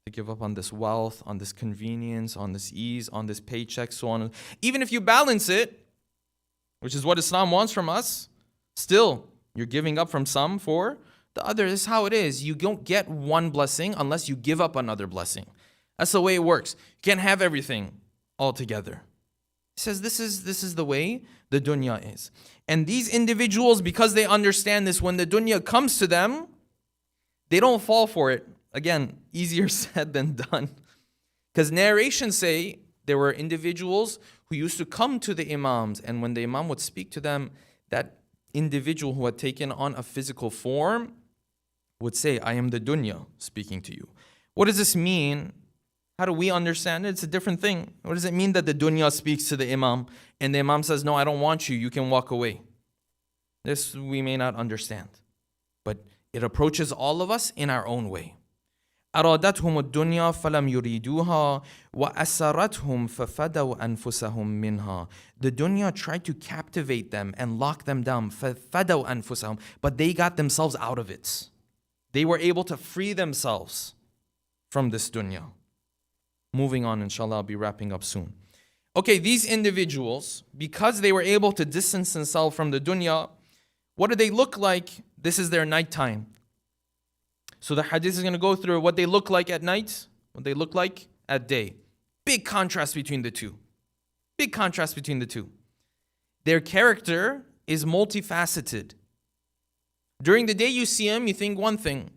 To give up on this wealth, on this convenience, on this ease, on this paycheck, so on. Even if you balance it, which is what Islam wants from us, still, you're giving up from some for the other. This is how it is. You don't get one blessing unless you give up another blessing. That's the way it works. You can't have everything altogether. He says this is the way the dunya is. And these individuals, because they understand this, when the dunya comes to them, they don't fall for it. Again, easier said than done. Because narrations say there were individuals who used to come to the imams, and when the imam would speak to them, that individual who had taken on a physical form would say, I am the dunya speaking to you. What does this mean? How do we understand it? It's a different thing. What does it mean that the dunya speaks to the imam and the imam says, no, I don't want you, you can walk away? This we may not understand, but it approaches all of us in our own way. أرادتهم الدنيا فلم يريدوها وأسرتهم ففدوا أنفسهم منها. The dunya tried to captivate them and lock them down. ففدوا أنفسهم. But they got themselves out of it. They were able to free themselves from this dunya. Moving on, inshallah, I'll be wrapping up soon. Okay, these individuals, because they were able to distance themselves from the dunya, what do they look like? This is their nighttime. So the hadith is going to go through what they look like at night, what they look like at day. Big contrast between the two. Big contrast between the two. Their character is multifaceted. During the day you see him, you think one thing.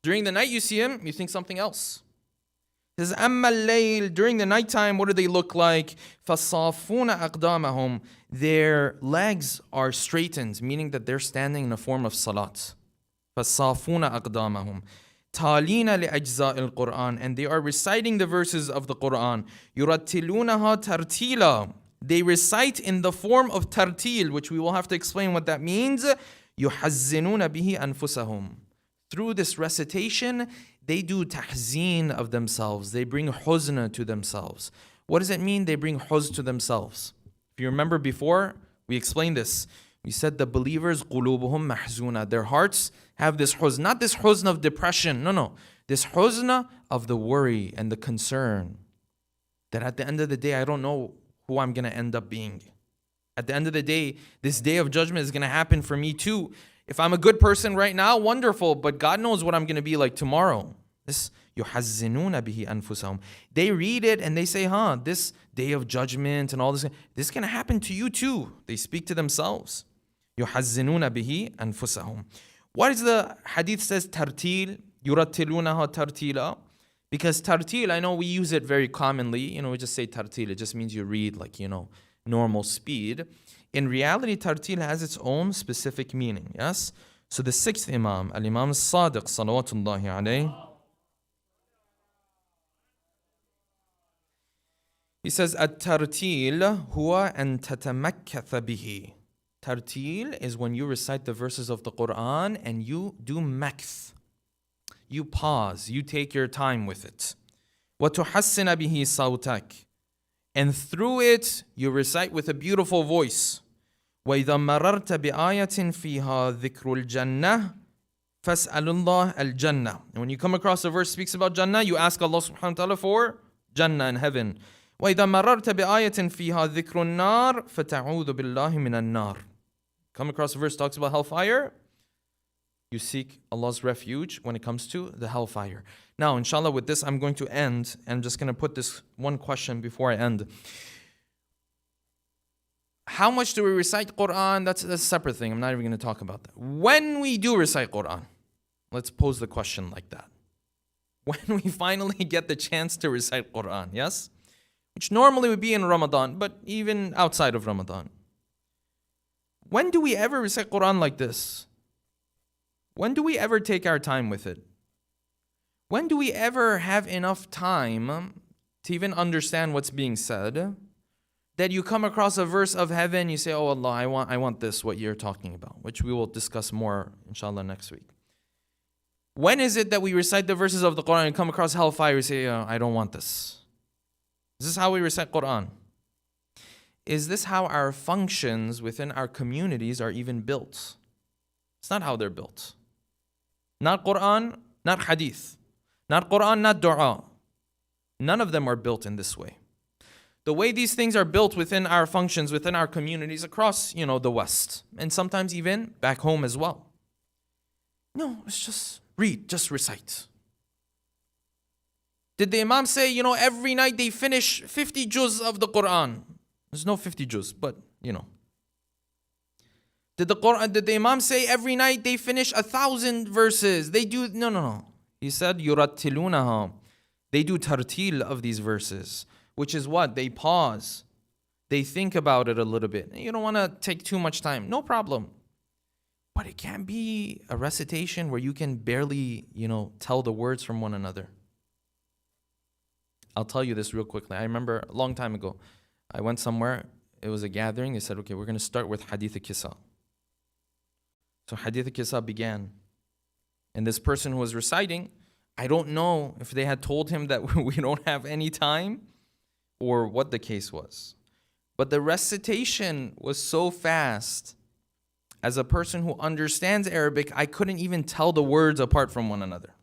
During the night you see him, you think something else. It says, أَمَّا اللَّيْلِ, during the nighttime, what do they look like? فَصَافُونَ أَقْدَامَهُم. Their legs are straightened, meaning that they're standing in a form of salat. فَصَافُونَ أَقْدَامَهُم تَالِينَ لِأَجْزَاءِ الْقُرْآنِ. And they are reciting the verses of the Qur'an. يُرَتِّلُونَهَا تَرْتِيلًا. They recite in the form of tartil, which we will have to explain what that means. يُحَزِّنُونَ بِهِ أَنفُسَهُم. Through this recitation, they do tahzeen of themselves. They bring huzn to themselves. What does it mean they bring huzn to themselves? If you remember before, we explained this. We said the believers, قُلُوبُهُم مَحْزُونَ. Their hearts have this huzn. Not this huzn of depression. No. This huzn of the worry and the concern. That at the end of the day, I don't know who I'm going to end up being. At the end of the day, this day of judgment is going to happen for me too. If I'm a good person right now, wonderful, but God knows what I'm going to be like tomorrow. This يُحَزِّنُونَ بِهِ أَنفُسَهُم. They read it and they say, this day of judgment and all this is going to happen to you too. They speak to themselves. يُحَزِّنُونَ بِهِ أَنفُسَهُم. What is the hadith says tartil? يُرَتِّلُونَهَا تَرْتِيلًا. Because tartil, I know we use it very commonly. We just say tartil. It just means you read like, normal speed. In reality, tartil has its own specific meaning, yes? So the sixth Imam, Al-Imam As-Sadiq, salawatullahi alayhi, he says, At-tartil huwa an tatamakkatha bihi. Tartil is when you recite the verses of the Qur'an and you do makth. You pause, you take your time with it. وَتُحَسِّنَ بِهِ صَوْتَكَ. And through it, you recite with a beautiful voice. وَإِذَا مَرَرْتَ بِآيَةٍ فِيهَا ذِكْرُ الْجَنَّةِ فَاسْأَلُ اللَّهَ الْجَنَّةِ. And when you come across a verse that speaks about Jannah, you ask Allah subhanahu wa ta'ala for Jannah in heaven. وَإِذَا مَرَرْتَ بِآيَةٍ فِيهَا ذِكْرُ النَّارِ فَتَعُوذُ بِاللَّهِ مِنَ النَّارِ. Come across a verse that talks about hellfire, you seek Allah's refuge when it comes to the hellfire. Now, inshallah, with this, I'm going to end. I'm just going to put this one question before I end. How much do we recite Quran? That's a separate thing. I'm not even going to talk about that. When we do recite Quran, let's pose the question like that. When we finally get the chance to recite Quran, yes? Which normally would be in Ramadan, but even outside of Ramadan. When do we ever recite Quran like this? When do we ever take our time with it? When do we ever have enough time to even understand what's being said? That you come across a verse of heaven, you say, oh Allah, I want this, what you're talking about, which we will discuss more, inshallah, next week. When is it that we recite the verses of the Quran and come across hellfire, we say, I don't want this? Is this how we recite Quran? Is this how our functions within our communities are even built? It's not how they're built. Not Quran, not Hadith. Not Quran, not Dua. None of them are built in this way. The way these things are built within our functions, within our communities across, the West, and sometimes even back home as well. No, it's just read, just recite. Did the Imam say, every night they finish 50 juz of the Quran? There's no 50 juz, but, Did the Imam say every night they finish 1,000 verses? They do, no. He said, yurattilunaha. They do tartil of these verses. Which is what? They pause. They think about it a little bit. You don't want to take too much time. No problem. But it can't be a recitation where you can barely, tell the words from one another. I'll tell you this real quickly. I remember a long time ago, I went somewhere. It was a gathering. They said, okay, we're going to start with Hadith al-Kisa. So Hadith al-Kisa began. And this person who was reciting, I don't know if they had told him that we don't have any time, or what the case was. But the recitation was so fast. As a person who understands Arabic, I couldn't even tell the words apart from one another.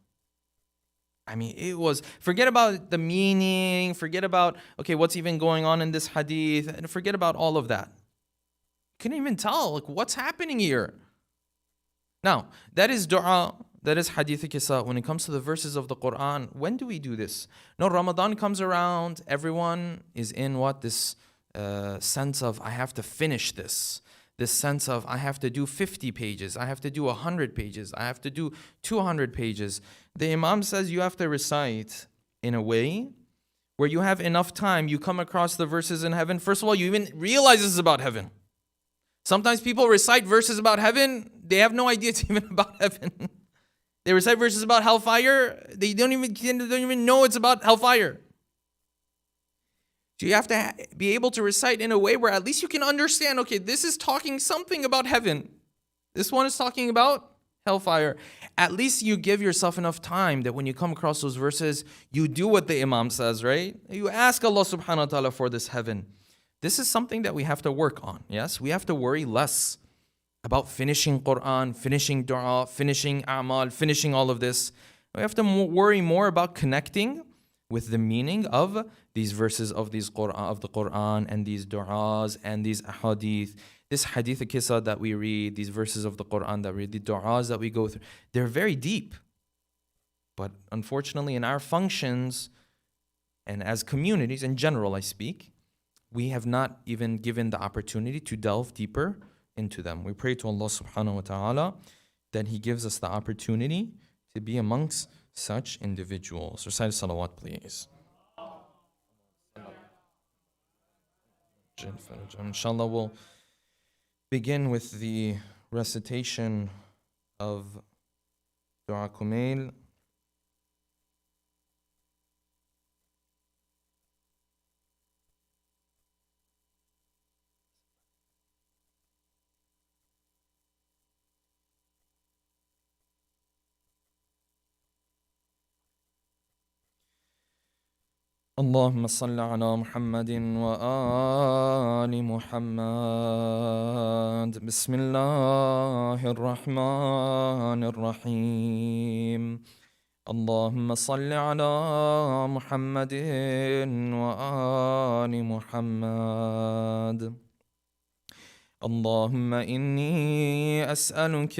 I mean, it was, forget about the meaning, forget about, okay, what's even going on in this hadith, and forget about all of that. Couldn't even tell, what's happening here? Now, that is dua. That is hadith al-Kisa. When it comes to the verses of the Quran, when do we do this? No, Ramadan comes around, everyone is in this sense of, I have to finish this. This sense of, I have to do 50 pages, I have to do 100 pages, I have to do 200 pages. The Imam says you have to recite in a way where you have enough time, you come across the verses in heaven. First of all, you even realize this is about heaven. Sometimes people recite verses about heaven, they have no idea it's even about heaven. They recite verses about hellfire, they don't even know it's about hellfire. So you have to be able to recite in a way where at least you can understand, okay, this is talking something about heaven. This one is talking about hellfire. At least you give yourself enough time that when you come across those verses, you do what the Imam says, right? You ask Allah subhanahu wa ta'ala for this heaven. This is something that we have to work on, yes? We have to worry less about finishing Quran, finishing dua, finishing a'mal, finishing all of this. We have to worry more about connecting with the meaning of these verses of the Quran and these du'as and these ahadith. This hadith al-Kisa that we read, these verses of the Quran that we read, the du'as that we go through, they're very deep. But unfortunately in our functions and as communities in general I speak, we have not even given the opportunity to delve deeper into them. We pray to Allah subhanahu wa ta'ala that He gives us the opportunity to be amongst such individuals. Recite salawat, please. Inshallah, we'll begin with the recitation of Dua Kumayl. اللهم صل على محمد وآل محمد بسم الله الرحمن الرحيم اللهم صل على محمد وآل محمد اللهم إني أسألك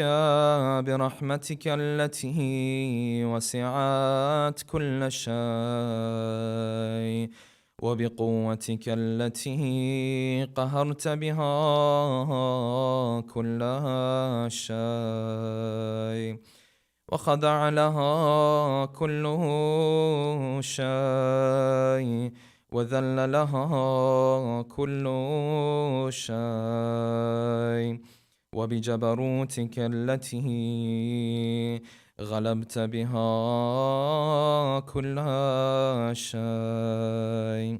برحمتك التي وسعت كل شيء وبقوتك التي قهرت بها كل شيء وخضع لها كل شيء وذل لها كل شيء وبجبروتك التي غلبت بها كل شيء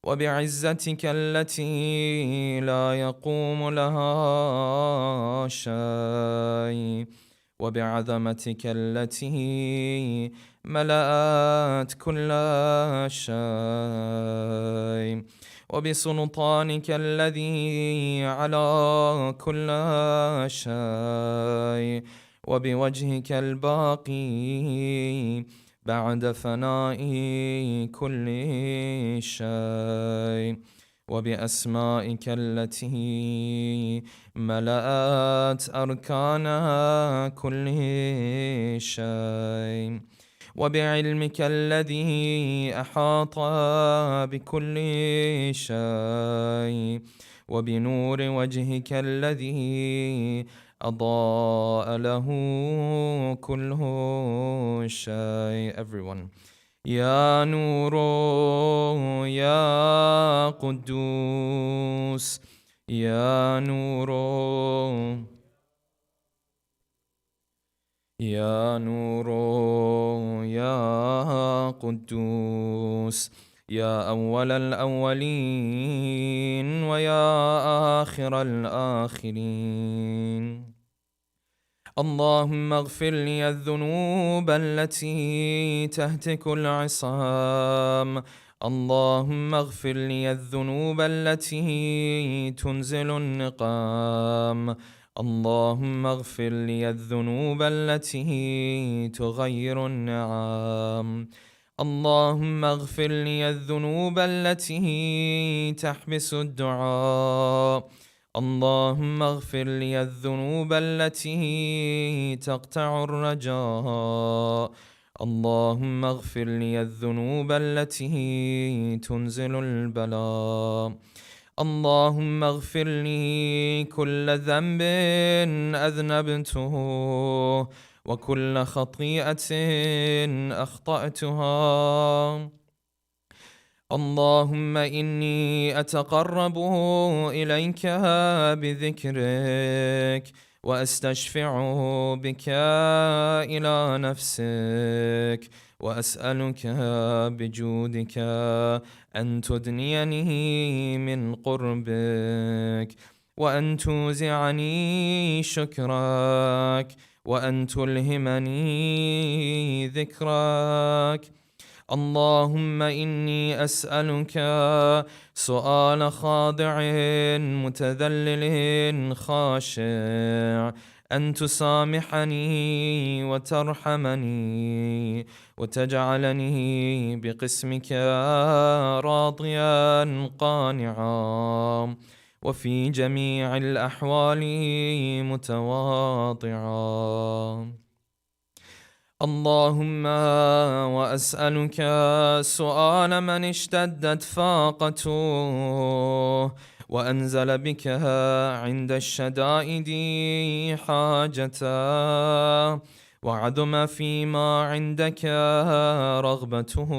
وبعزتك التي لا يقوم لها شيء وبعظمتك التي ملأت كل شيء، وبسلطانك الذي على كل شيء، وبوجهك الباقي بعد فناء كل شيء، وبأسمائك التي ملأت أركان كل شيء، وبعلمك الذي أحاط بكل شيء، وبنور وجهك الذي أضاء له كل شيء. Everyone. يا نور يا قدوس، يا نور يا نور يا قدوس، يا أول الأولين ويا آخر الآخرين. اللهم اغفر لي الذنوب التي تهتك العصام، اللهم اغفر لي الذنوب التي تنزل النقام، اللهم اغفر لي الذنوب التي تغير النعام، اللهم اغفر لي الذنوب التي تحبس الدعاء، اللهم اغفر لي الذنوب التي تقطع الرجاء، اللهم اغفر لي الذنوب التي تنزل البلاء، اللهم اغفر لي كل ذنب أذنبته وكل خطيئة أخطأتها. اللهم إني أتقرب إليك بذكرك وأستشفع بك إلى نفسك، وأسألك بجودك أن تدنيني من قربك، وأن توزعني شكرك، وأن تلهمني ذكرك. اللهم إني أسألك سؤال خاضع متذلل خاشع أن تسامحني وترحمني وتجعلني بقسمك راضيا قانعا، وفي جميع الأحوال متواضعا. اللهم وأسألك سؤال من اشتدت فاقته وأنزل بك عند الشدائد حاجته، وعظم فيما عندك رغبته.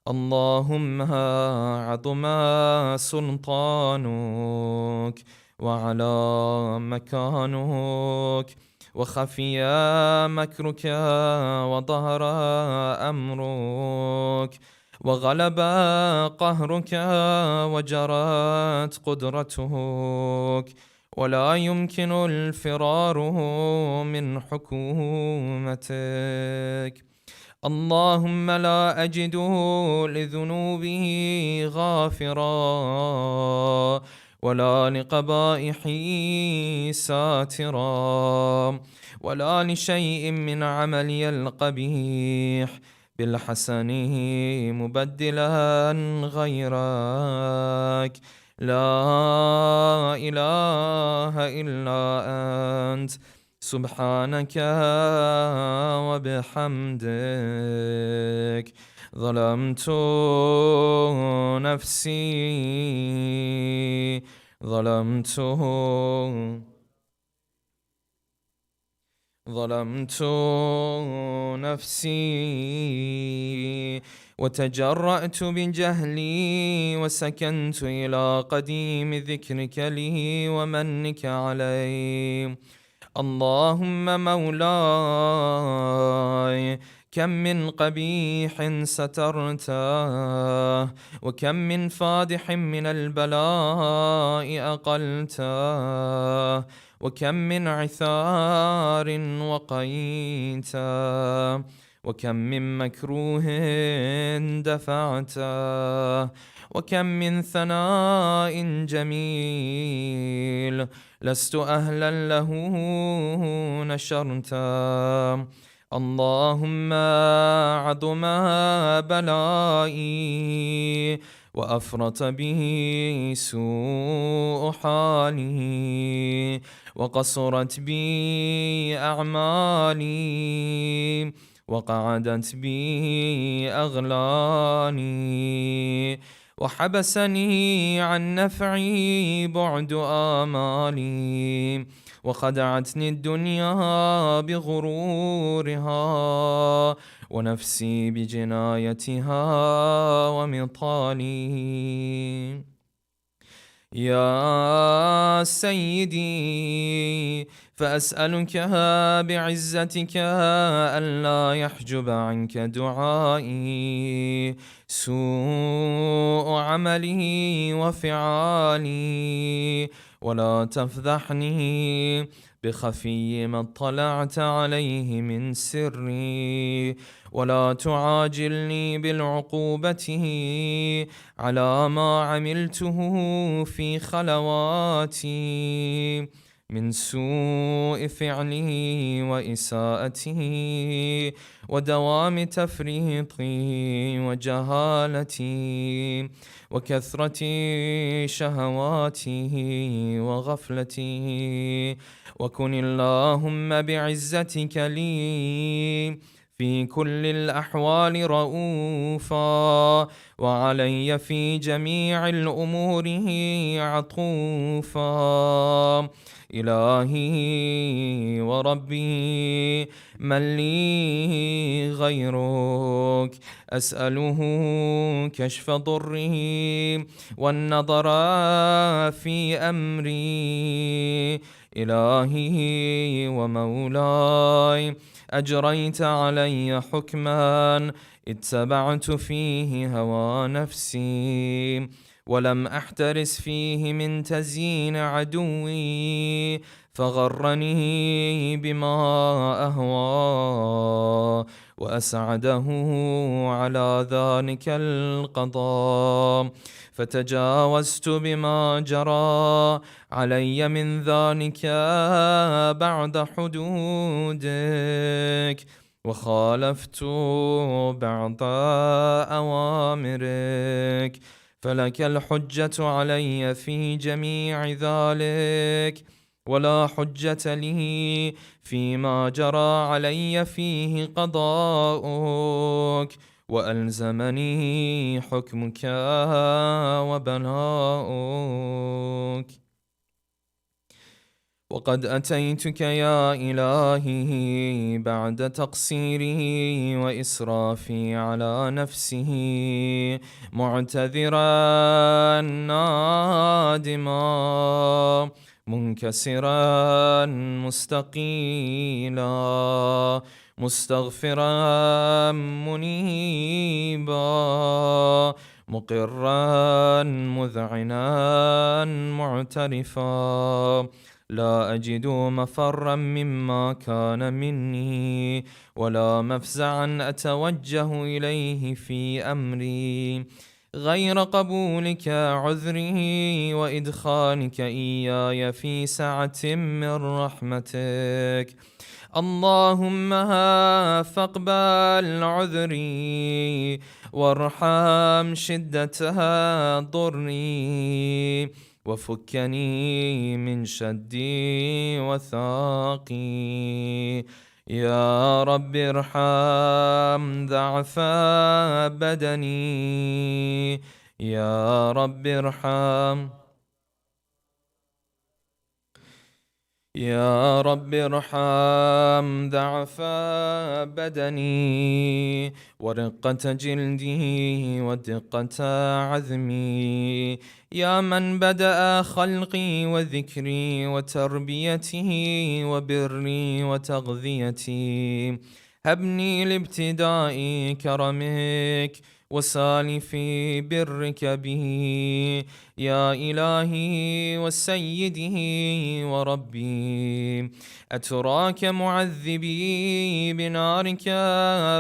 اللهم عظم سلطانك وعلى مكانك، وخفي مكرك وظهر أمرك، وغلب قهرك وجرت قدرتك، ولا يمكن الفرار من حكومتك. اللهم لا أجد لذنوبه غافرا ولا لقبائحه ساترا، ولا لشيء من عملي القبيح بالحسن مبدلا غيرك. لا إله إلا أنت سبحانك وبحمدك. ظلمت نفسي ظلمت نفسي وتجرأت بجهلي وسكنت إلى قديم ذكرك لي ومنك علي. اللهم مولاي كم من قبيح سترته، وكم من فادح من البلاء أقلته، وكم من عثار وقيته، وكم من مكروه دفعته، وكم من ثناء جميل لست أهلا له نشرته. اللهم عظم بلائي وأفرط به سوء حالي، وقصرت بي أعمالي، وقعدت بي أغلاني، وحبسني عن نفعي بعد آمالي، وخدعتني الدنيا بغرورها، ونفسي بجنايتها ومطالي. يا سيدي، فأسألك بعزتك ألا يحجب عنك دعائي سوء عملي وفعالي، ولا تفضحني بخفي ما اطلعت عليه من سري، ولا تعاجلني بالعقوبة على ما عملته في خلواتي من سوء فعله وإساءته ودوام تفريطي وجهالتي وكثرة شهواتي وغفلتي. وكن اللهم بعزتك لي في كل الأحوال رؤوفا، وعلي في جميع الأمور عطوفا. إلهي وربي، من لي غيرك؟ أسأله كشف ضره والنظر في أمري. إلهي ومولاي، أجريت علي حكما اتبعت فيه هوى نفسي، ولم أحترس فيه من تزيين عدوي، فغرني بما أهوى وأسعده على ذلك القضاء، فتجاوزت بما جرى علي من ذلك بعد حدودك، وخالفت بعض أوامرك، فلك الحجة علي في جميع ذلك، ولا حجة لي فيما جرى علي فيه قضاؤك، وألزمني حكمك وبلاؤك. وقد أتيتك يا إلهي بعد تقصيري وإسرافي على نفسه، معتذرا نادما منكسرا مستقيلا مستغفرا منيبا مقرا مذعنا معترفا، لا أجد مفرا مما كان مني، ولا مفزعا أتوجه إليه في أمري، غير قبولك عذري وإدخالك إياي في سعة من رحمتك. اللهم فاقبل عذري وارحم شدتها ضري، وفكني من شدي وثاقي. يا رب ارحم ضعف بدني، يا رب ارحم، يا رب ارحم ضعف بدني ورقة جلدي ودقة عظمي، يا من بدأ خلقي وذكري وتربيتي وبري وتغذيتي، هبني لابتداء كرمك وسالف برك به يا إلهي وسيدي وربي. أتراك معذبي بنارك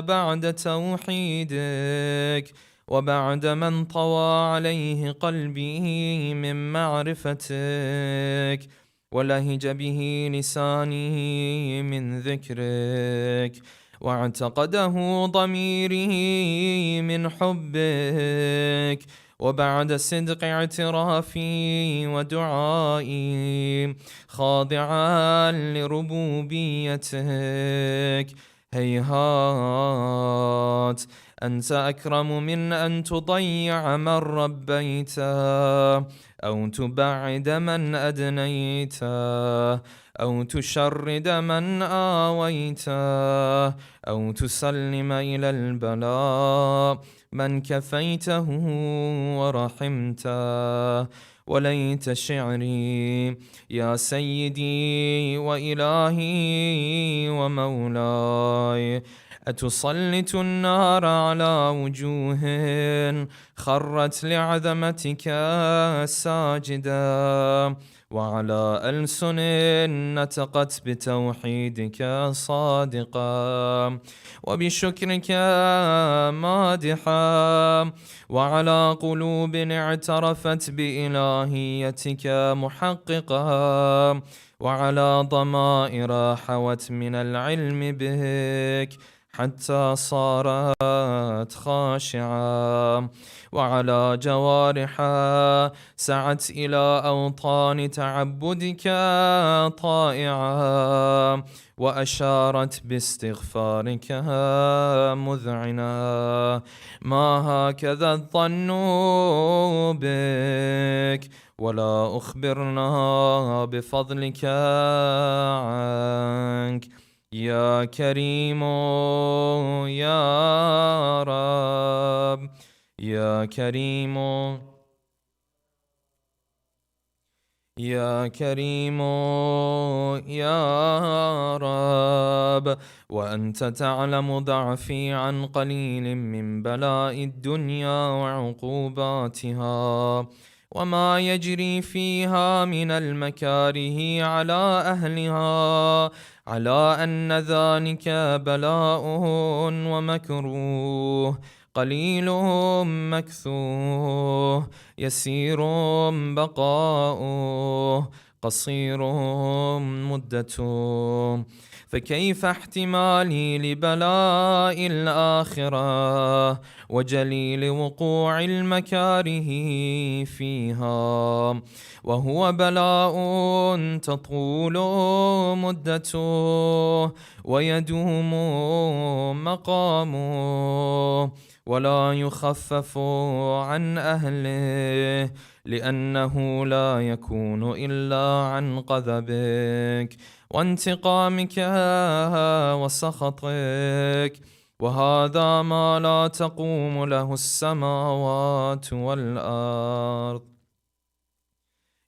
بعد توحيدك وبعد من طوى عليه قلبي من معرفتك ولهج به لساني من ذكرك واعتقده ضميري من حبك وبعد صدق اعترافي ودعائي خاضعا لربوبيتك هيهات أنت أكرم من أن تضيع من ربيت أو تبعد من أدنيت أو تشرد من آويت أو تسلم إلى البلاء من كفيته ورحمته. وليت شعري يا سيدي وإلهي ومولاي أتسلط النار على وجوه خرت لعظمتك ساجدا وعلى ألسن نطقت بتوحيدك صادقا وبشكرك مادحا وعلى قلوب اعترفت بإلهيتك محققا وعلى ضمائر حوت من العلم بك حتى صارت خاشعة وعلى جوارح سعت إلى أوطان تعبدك طائعة وأشارت باستغفارك مذعنة. ما هكذا الظن بك ولا أخبرنا بفضلك عنك يا كريم يا رب يا كريم يا كريم يا رب وأنت تعلم ضعفي عن قليل من بلاء الدنيا وعقوباتها وما يجري فيها من المكاره على أهلها على أن ذلك بلاء ومكروه قليل مكثوه يسير بقاؤه قصير مدته. فكيف احتمالي لبلاء الآخرة وجليل وقوع المكاره فيها وهو بلاء تطول مدته ويدوم مقامه ولا يخفف عن أهله لأنه لا يكون إلا عن غضبك وانتقامك وسخطك وهذا ما لا تقوم له السماوات والأرض.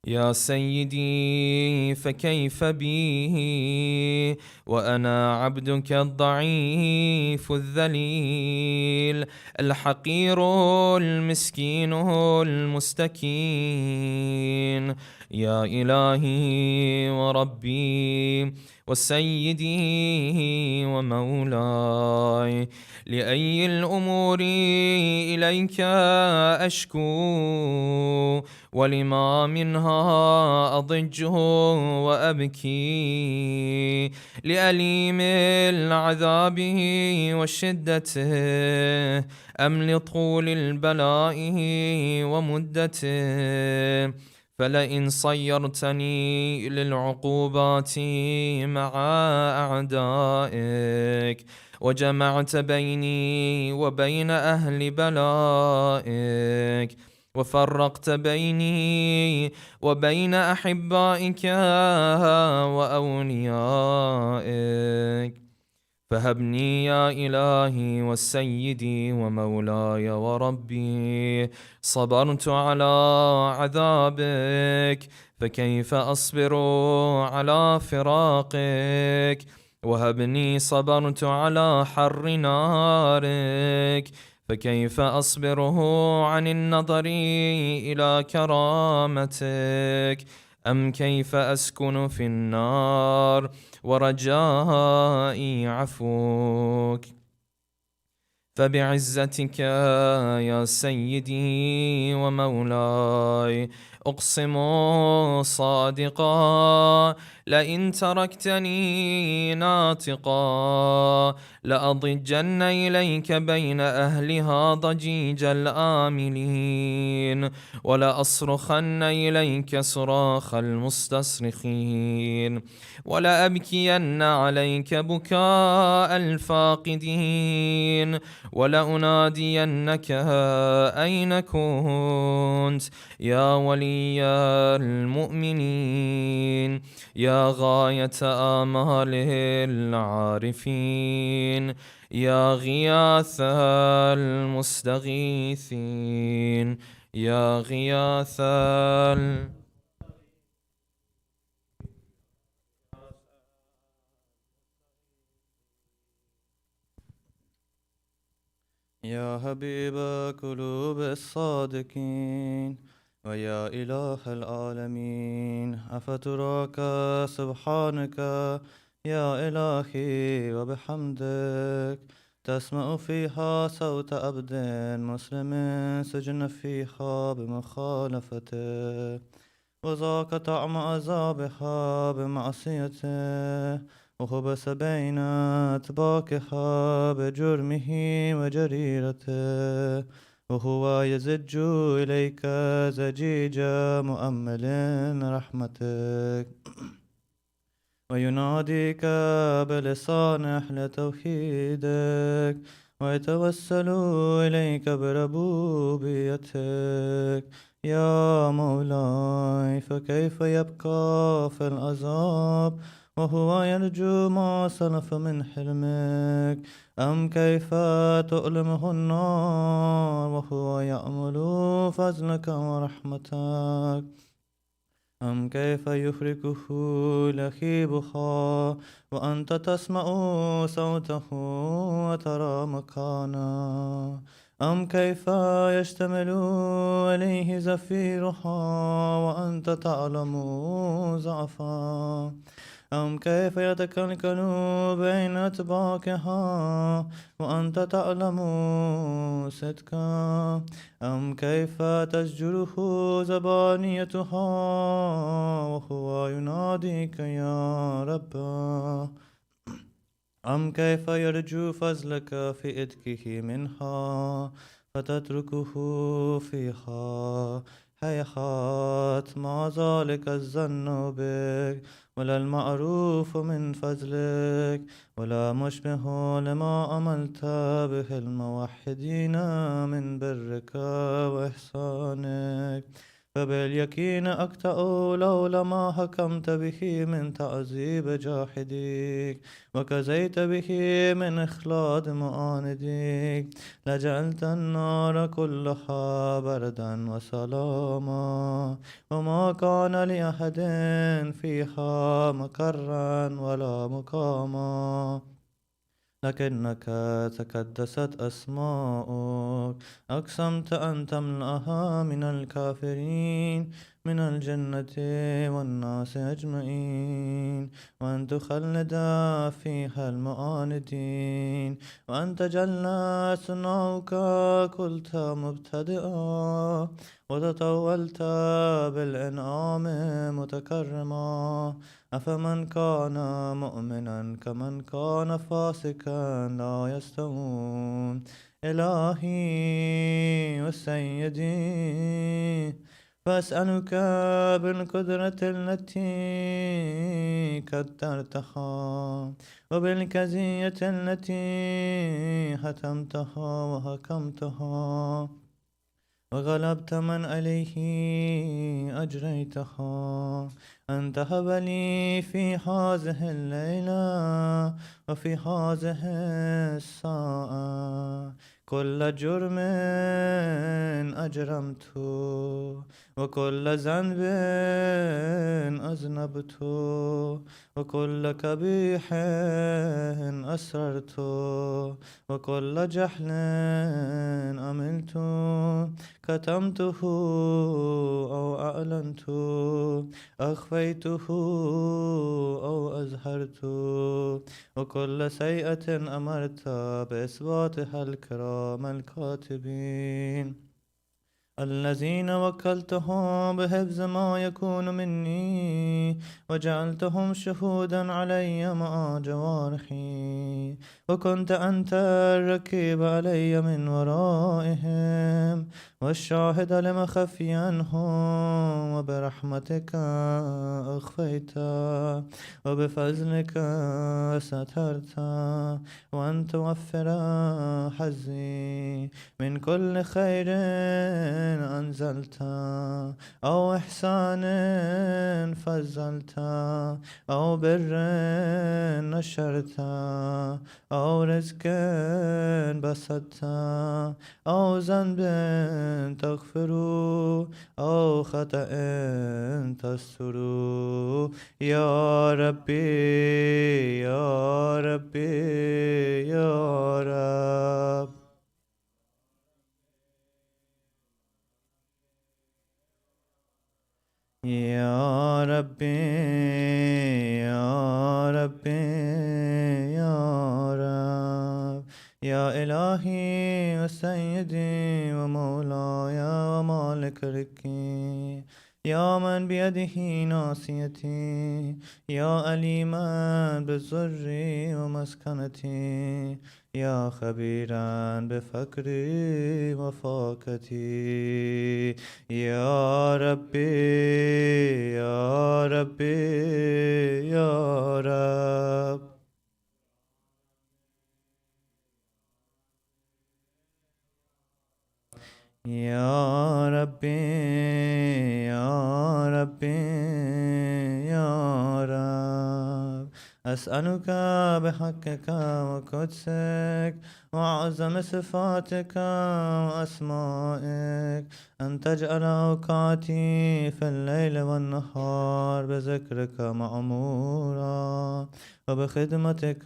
يا سيدي فكيف بي وأنا عبدك الضعيف الذليل الحقير المسكين المستكين يا إلهي وربي وسيدي ومولاي لأي الأمور إليك أشكو ولما منها أضج وأبكي لأليم العذاب وشدته أم لطول البلاء ومدته. فلئن صيرتني للعقوبات مع أعدائك وجمعت بيني وبين أهل بلائك وفرقت بيني وبين أحبائك وأوليائك فهبني يا إلهي وسيدي ومولاي وربي صبرت على عذابك فكيف أصبر على فراقك وهبني صبرت على حر نارك، فكيف أصبره عن النظر إلى كرامتك؟ أم كيف أسكن في النار ورجائي عفوك؟ فبعزتك يا سيدي ومولاي أقسم صادقا، لئن تركتني ناطقا لأضجن إليك بين أهلها ضجيج الآملين، ولأصرخن إليك صراخ المستصرخين، ولأبكين عليك بكاء الفاقدين، ولأنادينك أين كنت يا ولي المؤمنين، يا غاية آمال العارفين، يا غياث المستغيثين، يا غياث يا حبيب قلوب الصادقين، ويا إله العالمين، أفتراك سبحانك يا إلهي وبحمدك تسمع فيها صوت عبد مسلم سجن فيها بمخالفته، وذاق طعم عذابها بمعصيته، وخبث بين أتباكها بجرمه وجريرته، وهو يزج إليك زجيج مؤمل رحمتك، ويناديك بلسان أهل توحيدك، ويتوسل إليك بربوبيتك يا مولاي. فكيف يبقى في العذاب وهو يرجو ما سلف من حلمك؟ أم كيف تؤلمه النار وهو يأمل فضلك ورحمتك؟ أم كيف يحرقه لهيبها وأنت تسمع صوته وترى مكانا؟ أم كيف يشتمل عليه زفيرها وأنت تعلم ضعفا؟ أم كيف يتكلكل بين أتباكها وأنت تعلم صدقا؟ أم كيف تزجره زبانيتها وهو يناديك يا رب؟ أم كيف يرجو فضلك في إتكه منها فتتركه فيها؟ هيهات ما ذلك الظن بك، ولا المعروف من فضلك، ولا مشبه لما عملت به الموحدين من برك وإحسانك. فباليقين أقطع لولا ما حكمت به من تعذيب جاحديك وكزيت به من إخلاد معانديك، لجعلت النار كلها بردا وسلاما، وما كان لأحد فيها مكرا ولا مقاما. لكنك تكدست أسماؤك، أقسمت أن تملأها من الكافرين من الجنة والناس أجمعين، وأن تخلد فيها المعاندين، وأن تجلى ثناؤك قلت مبتدئا، وتطولت بالإنعام متكرما. أفمن كان مؤمنا كمن كان فاسقا لا يستوون. إلهي وسيدي، فأسألك بالقدرة التي قدرتها وبالكزية التي حتمتها وحكمتها وغلبت من عليه أجريتها، أن تهب لي في هذه الليلة وفي هذه الساعة كل جرم أجرمت وكل ذنب أذنبت وكل قبيح أسررت وكل جهل عملت كتمته أو أعلنت أخفيته أو أظهرت وكل سيئة أمرت بإثباتها الكرام الكاتبين الذين وكلتهم بحفظ ما يكون مني وجعلتهم شهودا علي مع جوارحي وكنت أنت الركيب علي من ورائهم والشاهد لما خفي عنهم وبرحمتك أخفيت وبفضلك سترت وأن توفر حظي من كل خير أنزلت أو إحسان فضلت أو بر نشرت أو رزق بسطت أو ذنب تغفر أو خطأ تستر يا ربي يا ربي يا رب يا ربي يا ربي يا رب يا إلهي وسيدي ومولاي ومالك ركي يا من بيده ناصيتي يا أليما بالضر ومسكنتي يا خبيرا بفقري وفاقتي يا ربي يا ربي يا رب يا ربي يا ربي يا رب أسألك بحقك وقدسك وعظم صفاتك وأسمائك أن تجعل أوقاتي في الليل والنهار بذكرك معمورا وبخدمتك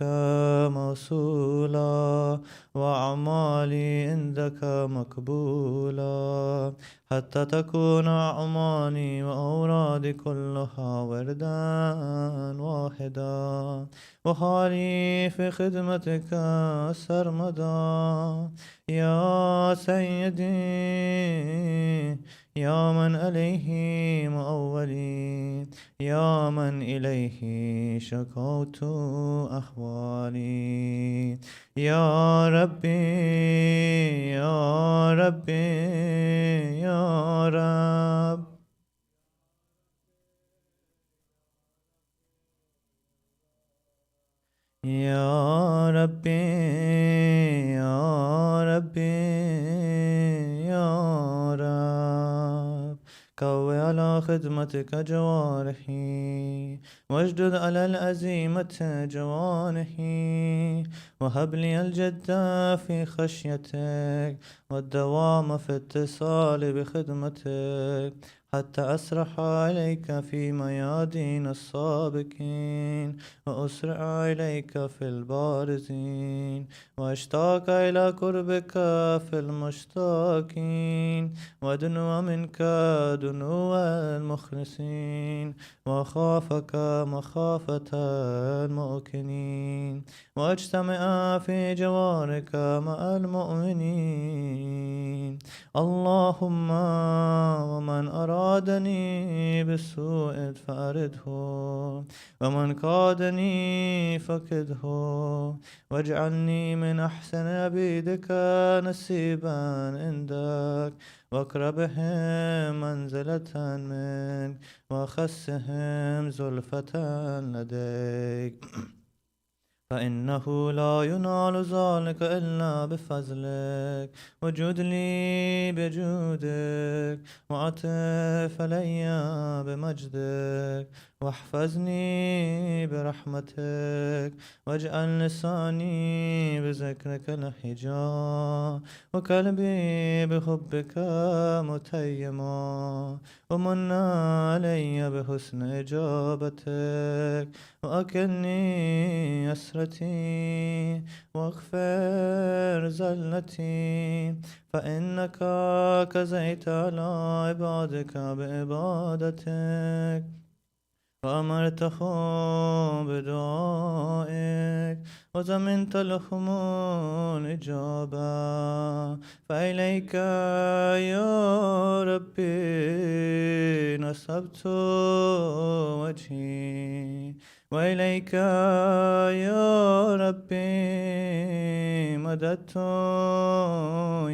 موصولا وأعمالي عندك مقبولا حتى تكون أعمالي وأورادي كلها وردا واحدا وحالي في خدمتك سرمدا يا سيدي يا من عليه مؤولي يا من إليه شكوت أحوالي يا ربي يا ربي يا رب يا ربي يا ربي يا رب قوي على خدمتك جوارحي واشدد على العزيمة جوانحي وهب لي الجد في خشيتك والدوام في اتصال بخدمتك حتى أسرح إليك في ميادين السابقين وأسرع إليك في البارزين وأشتاق إلى قربك في المشتاقين ودنو منك دنو المخلصين وخافك مخافة المؤكنين واجتمع في جوارك مع المؤمنين اللهم ومن أرادني بالسوء فأرده ومن كادني فكده واجعلني من أحسن عبيدك نسيبا عندك واقربهم منزلة منك وخسهم زلفة لديك فإنه لا ينال ذلك إلا بفضلك وجد لي بجودك وعطف علي بمجدك واحفظني برحمتك، واجعل لساني بذكرك لهجا، وقلبي بحبك متيما، ومن علي بحسن إجابتك، وأكلني أسرتي، واغفر زلتي، فإنك كزيت على عبادك بإبادتك، وأمرتهم بدعائك، وزمنت لهم الإجابة، فإليك يا ربي نصبت وجهي، وإليك يا ربي مددت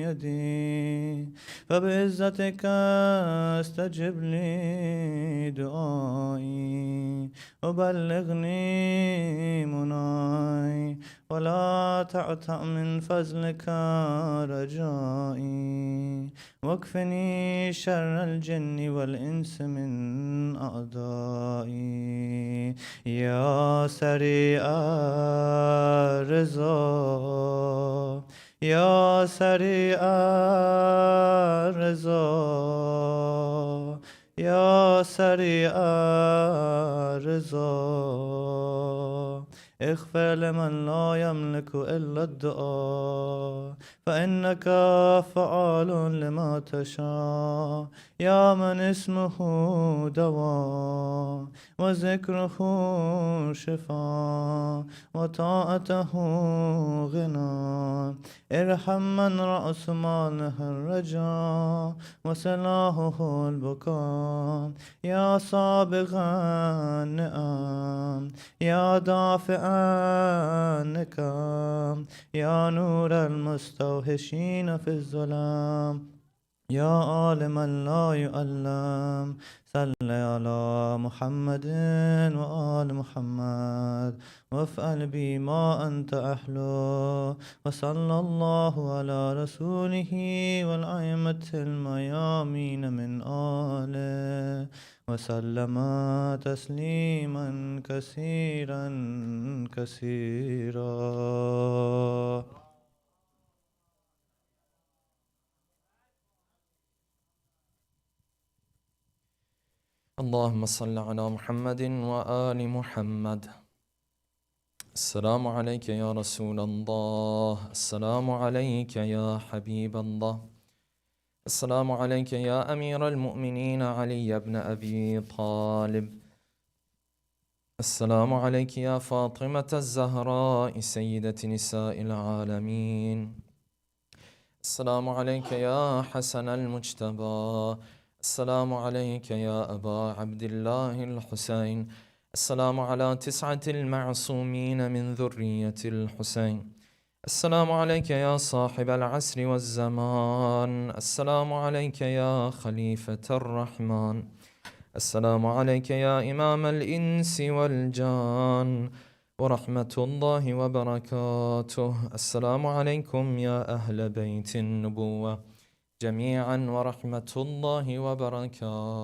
يدي، فبعزتك استجب لي دعائي، وبلغني مناي، ولا تعتأ من فضلك رجائي، واكفني شر الجن والإنس من أعدائي، يا سريع الرضا، يا سريع الرضا، يا سريع الرضا، اغفر لمن لا يملك إلا الدعاء، فإنك فعال لما تشاء، يا من اسمه دواء، وذكره شفاء، وطاعته غنى، ارحم من رأس ماله الرجاء، وسلاحه البكاء، يا سابغ النعم، يا دافع النكام، يا نور المستوحشين في الظلام، يا عالما لا يؤلم، صل على محمد وآل محمد، وافعل بي ما أنت أهله، وصلى الله على رسوله والأئمة الميامين من آله، وسلم تسليما كثيرا كثيرا. اللهم صل على محمد وآل محمد. السلام عليك يا رسول الله، السلام عليك يا حبيب الله، السلام عليك يا أمير المؤمنين علي بن أبي طالب، السلام عليك يا فاطمة الزهراء سيدة نساء العالمين، السلام عليك يا حسن المجتبى، السلام عليك يا أبا عبد الله الحسين، السلام على 9 المعصومين من ذرية الحسين، السلام عليك يا صاحب العصر والزمان، السلام عليك يا خليفة الرحمن، السلام عليك يا إمام الإنس والجان، ورحمة الله وبركاته. السلام عليكم يا أهل بيت النبوة جميعا ورحمة الله وبركاته.